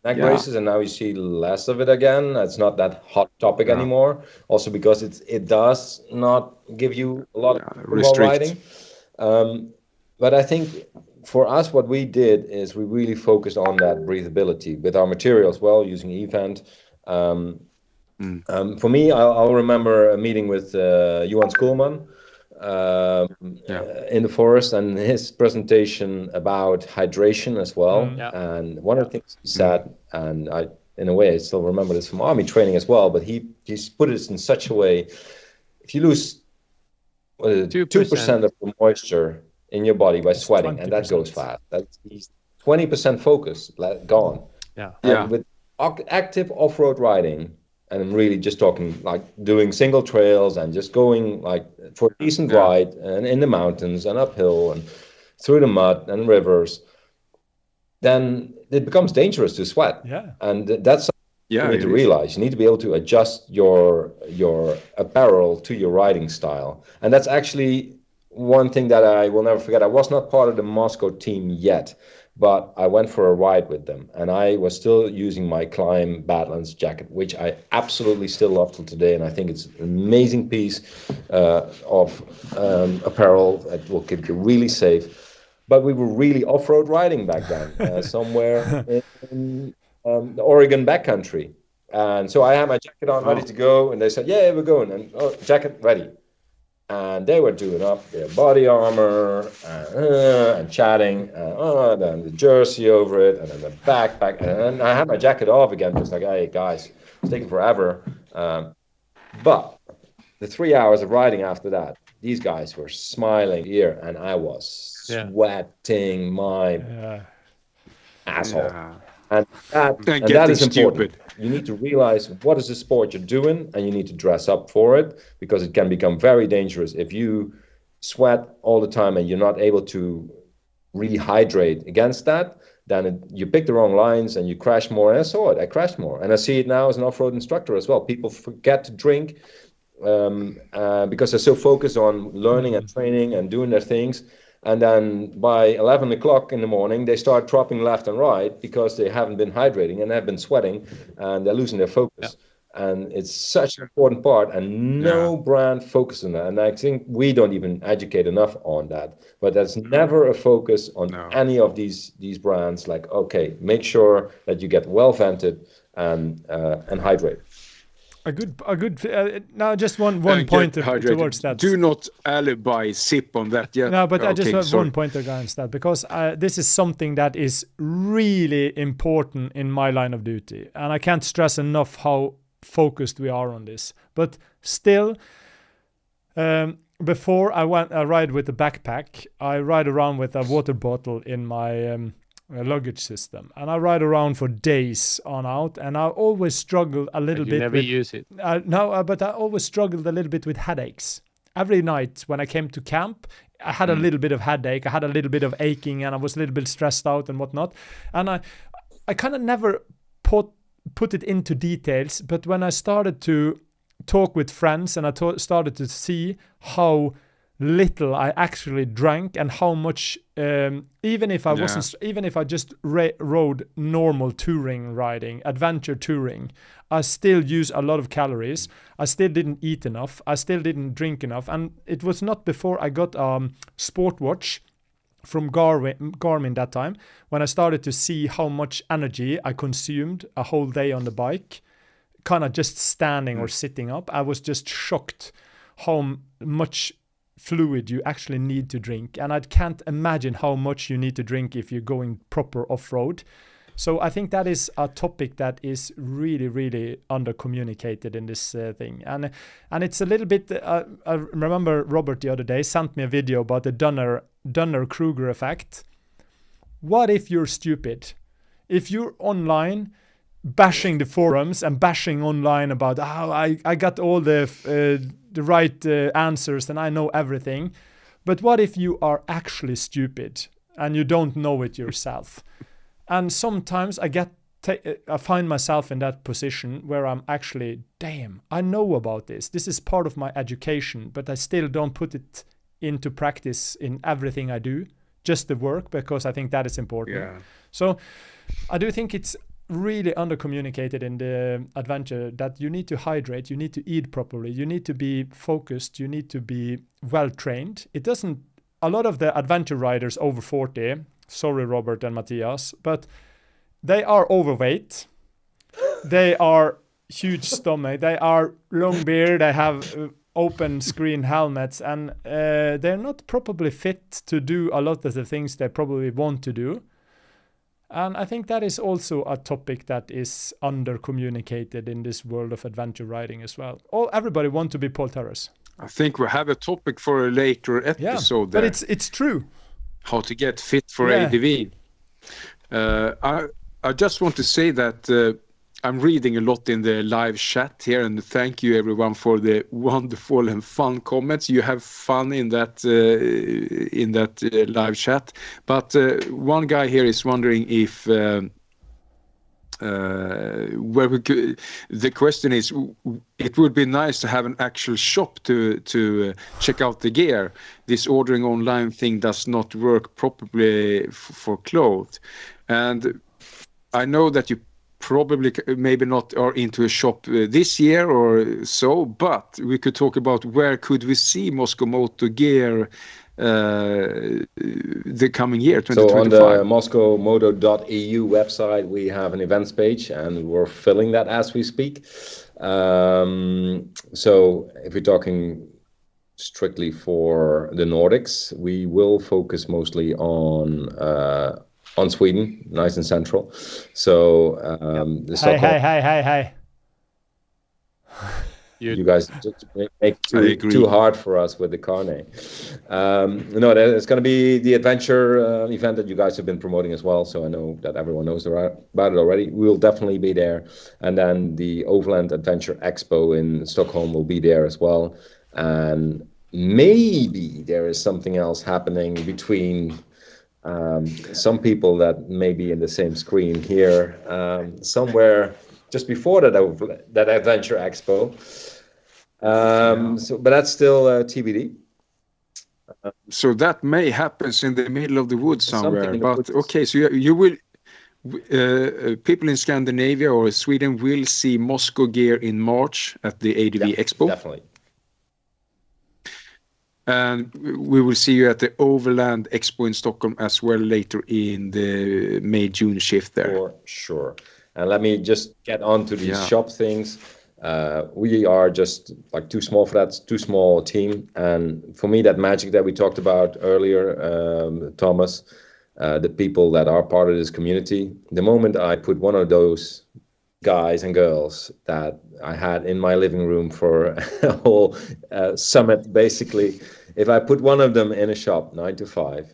neck braces, and now you see less of it again. It's not that hot topic anymore. Also because it does not give you a lot of riding. But I think for us, what we did is we really focused on that breathability with our material as well, using Event. For me, I'll remember a meeting with Johan Schoolman in the forest, and his presentation about hydration as well. And one of the things he said, and in a way, I still remember this from army training as well, but he's put it in such a way, if you lose 2% of the moisture in your body by sweating, 20%. And that goes fast. That's 20% focus gone. And with active off-road riding, and I'm really just talking like doing single trails and just going like for a decent ride and in the mountains and uphill and through the mud and rivers, then it becomes dangerous to sweat. And that's you need to realize. You need to be able to adjust your apparel to your riding style. And that's actually one thing that I will never forget. I was not part of the Mosko team yet, but I went for a ride with them. And I was still using my Climb Badlands jacket, which I absolutely still love till today. And I think it's an amazing piece of apparel that will keep you really safe. But we were really off-road riding back then, somewhere in the Oregon backcountry. And so I had my jacket on, ready to go, and they said, yeah, we're going, and jacket ready. And they were doing up their body armor and chatting, and then the jersey over it, and then the backpack, and then I had my jacket off again, just like, hey guys, it's taking forever. But the 3 hours of riding after that, these guys were smiling here, and I was sweating my asshole. And that is important. You need to realize what is the sport you're doing, and you need to dress up for it, because it can become very dangerous if you sweat all the time and you're not able to rehydrate against that. Then you pick the wrong lines and you crash more. And I saw it. I crashed more, and I see it now as an off-road instructor as well. People forget to drink because they're so focused on learning and training and doing their things. And then by 11 o'clock in the morning, they start dropping left and right because they haven't been hydrating and have been sweating, and they're losing their focus. And it's such an important part, and no brand focuses on that. And I think we don't even educate enough on that. But there's never a focus on any of these brands. Like, okay, make sure that you get well vented and hydrate. A good. Now, just one point towards that. Do not alibi sip on that yet. No, but I just have one point against that, because this is something that is really important in my line of duty, and I can't stress enough how focused we are on this. But still, before I ride with a backpack, I ride around with a water bottle in my luggage system, and I ride around for days on out, and I always struggle a little bit. Never use it. But I always struggled a little bit with headaches. Every night when I came to camp, I had a little bit of headache. I had a little bit of aching, and I was a little bit stressed out and whatnot. And I kind of never put it into details. But when I started to talk with friends, and I started to see how little I actually drank, and how much, even if I just rode normal touring riding, adventure touring, I still use a lot of calories. I still didn't eat enough. I still didn't drink enough. And it was not before I got sport watch from Garmin that time, when I started to see how much energy I consumed a whole day on the bike, kind of just standing or sitting up. I was just shocked how much fluid you actually need to drink, and I can't imagine how much you need to drink if you're going proper off-road. So I think that is a topic that is really, really under communicated in this thing, and it's a little bit. I remember Robert the other day sent me a video about the Dunning-Kruger effect. What if you're stupid? If you're online bashing the forums and bashing online about how I got all the right answers and I know everything, but what if you are actually stupid and you don't know it yourself? And sometimes I find myself in that position where I'm actually, damn, I know about this. This is part of my education, but I still don't put it into practice in everything I do, just the work, because I think that is important. Yeah. So I do think it's really under-communicated in the adventure that you need to hydrate, you need to eat properly, you need to be focused, you need to be well-trained. A lot of the adventure riders over 40, sorry Robert and Matthias, but they are overweight, they are huge stomach, they are long beard, they have open screen helmets, and they're not probably fit to do a lot of the things they probably want to do. And I think that is also a topic that is under-communicated in this world of adventure riding as well. Everybody wants to be Paul Terrace. I think we have a topic for a later episode. Yeah, but it's true. How to get fit for ADV. I just want to say that I'm reading a lot in the live chat here, and thank you everyone for the wonderful and fun comments. You have fun in that live chat. But one guy here is wondering if the question is, it would be nice to have an actual shop to check out the gear. This ordering online thing does not work properly for clothes. And I know that you probably maybe not are into a shop this year or so, but we could talk about where could we see Mosko Moto Gear the coming year, 2025. So on the moskomoto.eu website, we have an events page, and we're filling that as we speak. So if we're talking strictly for the Nordics, we will focus mostly on Sweden, nice and central. So the Hey. You guys just make too hard for us with the carnet. No, it's going to be the adventure event that you guys have been promoting as well. So I know that everyone knows about it already. We'll definitely be there. And then the Overland Adventure Expo in Stockholm will be there as well. And maybe there is something else happening between some people that may be in the same screen here, somewhere just before that Adventure Expo. But that's still TBD. So that may happen in the middle of the woods somewhere. But okay, so you will. people in Scandinavia or Sweden will see Mosko Gear in March at the ADV Expo. Definitely. And we will see you at the Overland Expo in Stockholm as well later in the May-June shift there. For sure. And let me just get on to these shop things. We are just like too small for that, too small a team. And for me, that magic that we talked about earlier, Thomas, the people that are part of this community, the moment I put one of those guys and girls that I had in my living room for a whole summit, basically, if I put one of them in a shop 9 to 5,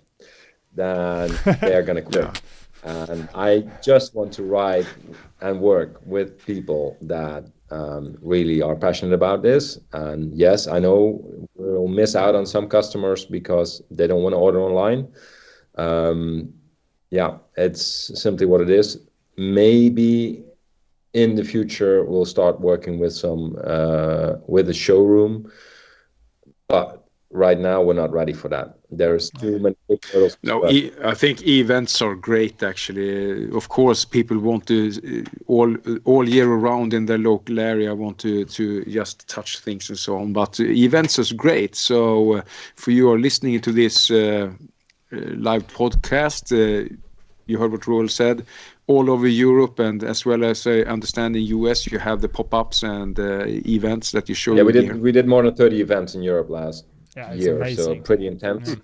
then they're going to quit. And I just want to ride and work with people that really are passionate about this. And yes, I know we'll miss out on some customers because they don't want to order online. Yeah, it's simply what it is. Maybe in the future we'll start working with some with a showroom, but right now we're not ready for that. There's too many hurdles. No, I think events are great actually. Of course, people want to all year around in their local area want to just touch things and so on. But events is great. So for you are listening to this live podcast, you heard what Roel said. All over Europe and as well as I understand in US, you have the pop-ups and events that you show. Yeah, we did more than 30 events in Europe last year, amazing. So pretty intense.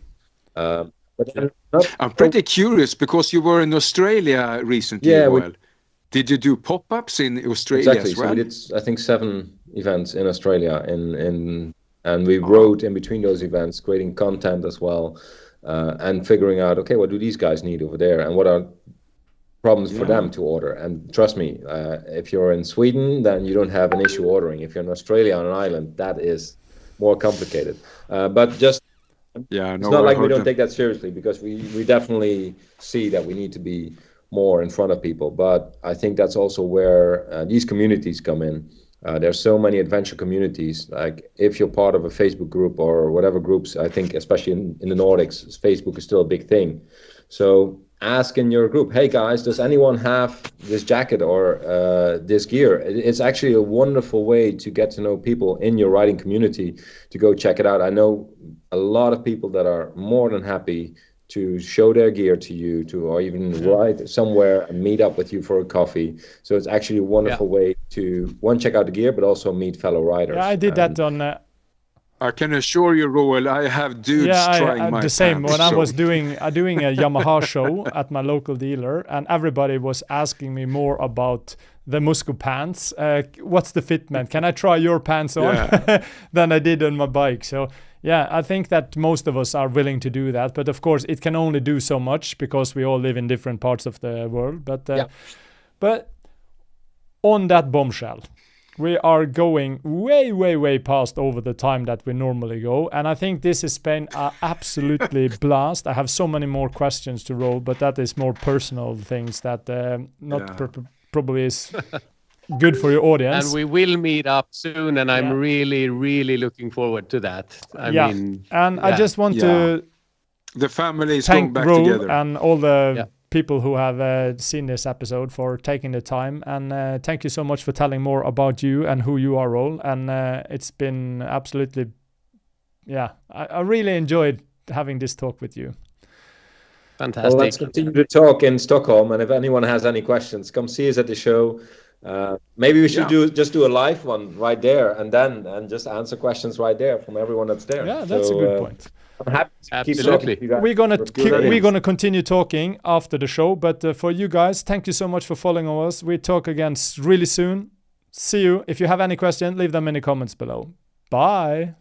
But I'm pretty curious because you were in Australia recently. Yeah, did you do pop-ups in Australia as well? So we did, I think, 7 events in Australia, and we wrote in between those events, creating content as well, and figuring out, okay, what do these guys need over there, and what are problems for them to order. And trust me, if you're in Sweden, then you don't have an issue ordering. If you're in Australia on an island, that is more complicated. But just it's not like we don't take that seriously, because we definitely see that we need to be more in front of people. But I think that's also where these communities come in. There's so many adventure communities. Like if you're part of a Facebook group or whatever groups, I think especially in the Nordics, Facebook is still a big thing. So ask in your group, hey guys, does anyone have this jacket or this gear? It's actually a wonderful way to get to know people in your riding community, to go check it out. I know a lot of people that are more than happy to show their gear to you, or even ride somewhere and meet up with you for a coffee. So it's actually a wonderful way to, one, check out the gear, but also meet fellow riders. Yeah, I did that on... I can assure you, Roel, I have dudes trying my the same. pants, When I was doing a Yamaha show at my local dealer, and everybody was asking me more about the Mosko pants. What's the fitment? Can I try your pants on? Than I did on my bike. So yeah, I think that most of us are willing to do that. But of course, it can only do so much because we all live in different parts of the world. But on that bombshell, we are going way past over the time that we normally go. And I think this has been an absolutely blast. I have so many more questions to roll, but that is more personal things that probably is good for your audience. And we will meet up soon, and I'm really looking forward to that. I mean, I just want to the family is thank back Roel together, and all the people who have seen this episode for taking the time, and thank you so much for telling more about you and who you are, Roel. And it's been absolutely I really enjoyed having this talk with you. Fantastic. Well, let's continue to talk in Stockholm, and if anyone has any questions, come see us at the show. Maybe we should do a live one right there, and just answer questions right there from everyone that's there. Yeah, that's a good point. I'm happy to keep talking. We're gonna continue talking after the show, but for you guys, thank you so much for following us. We talk again really soon. See you. If you have any questions, leave them in the comments below. Bye.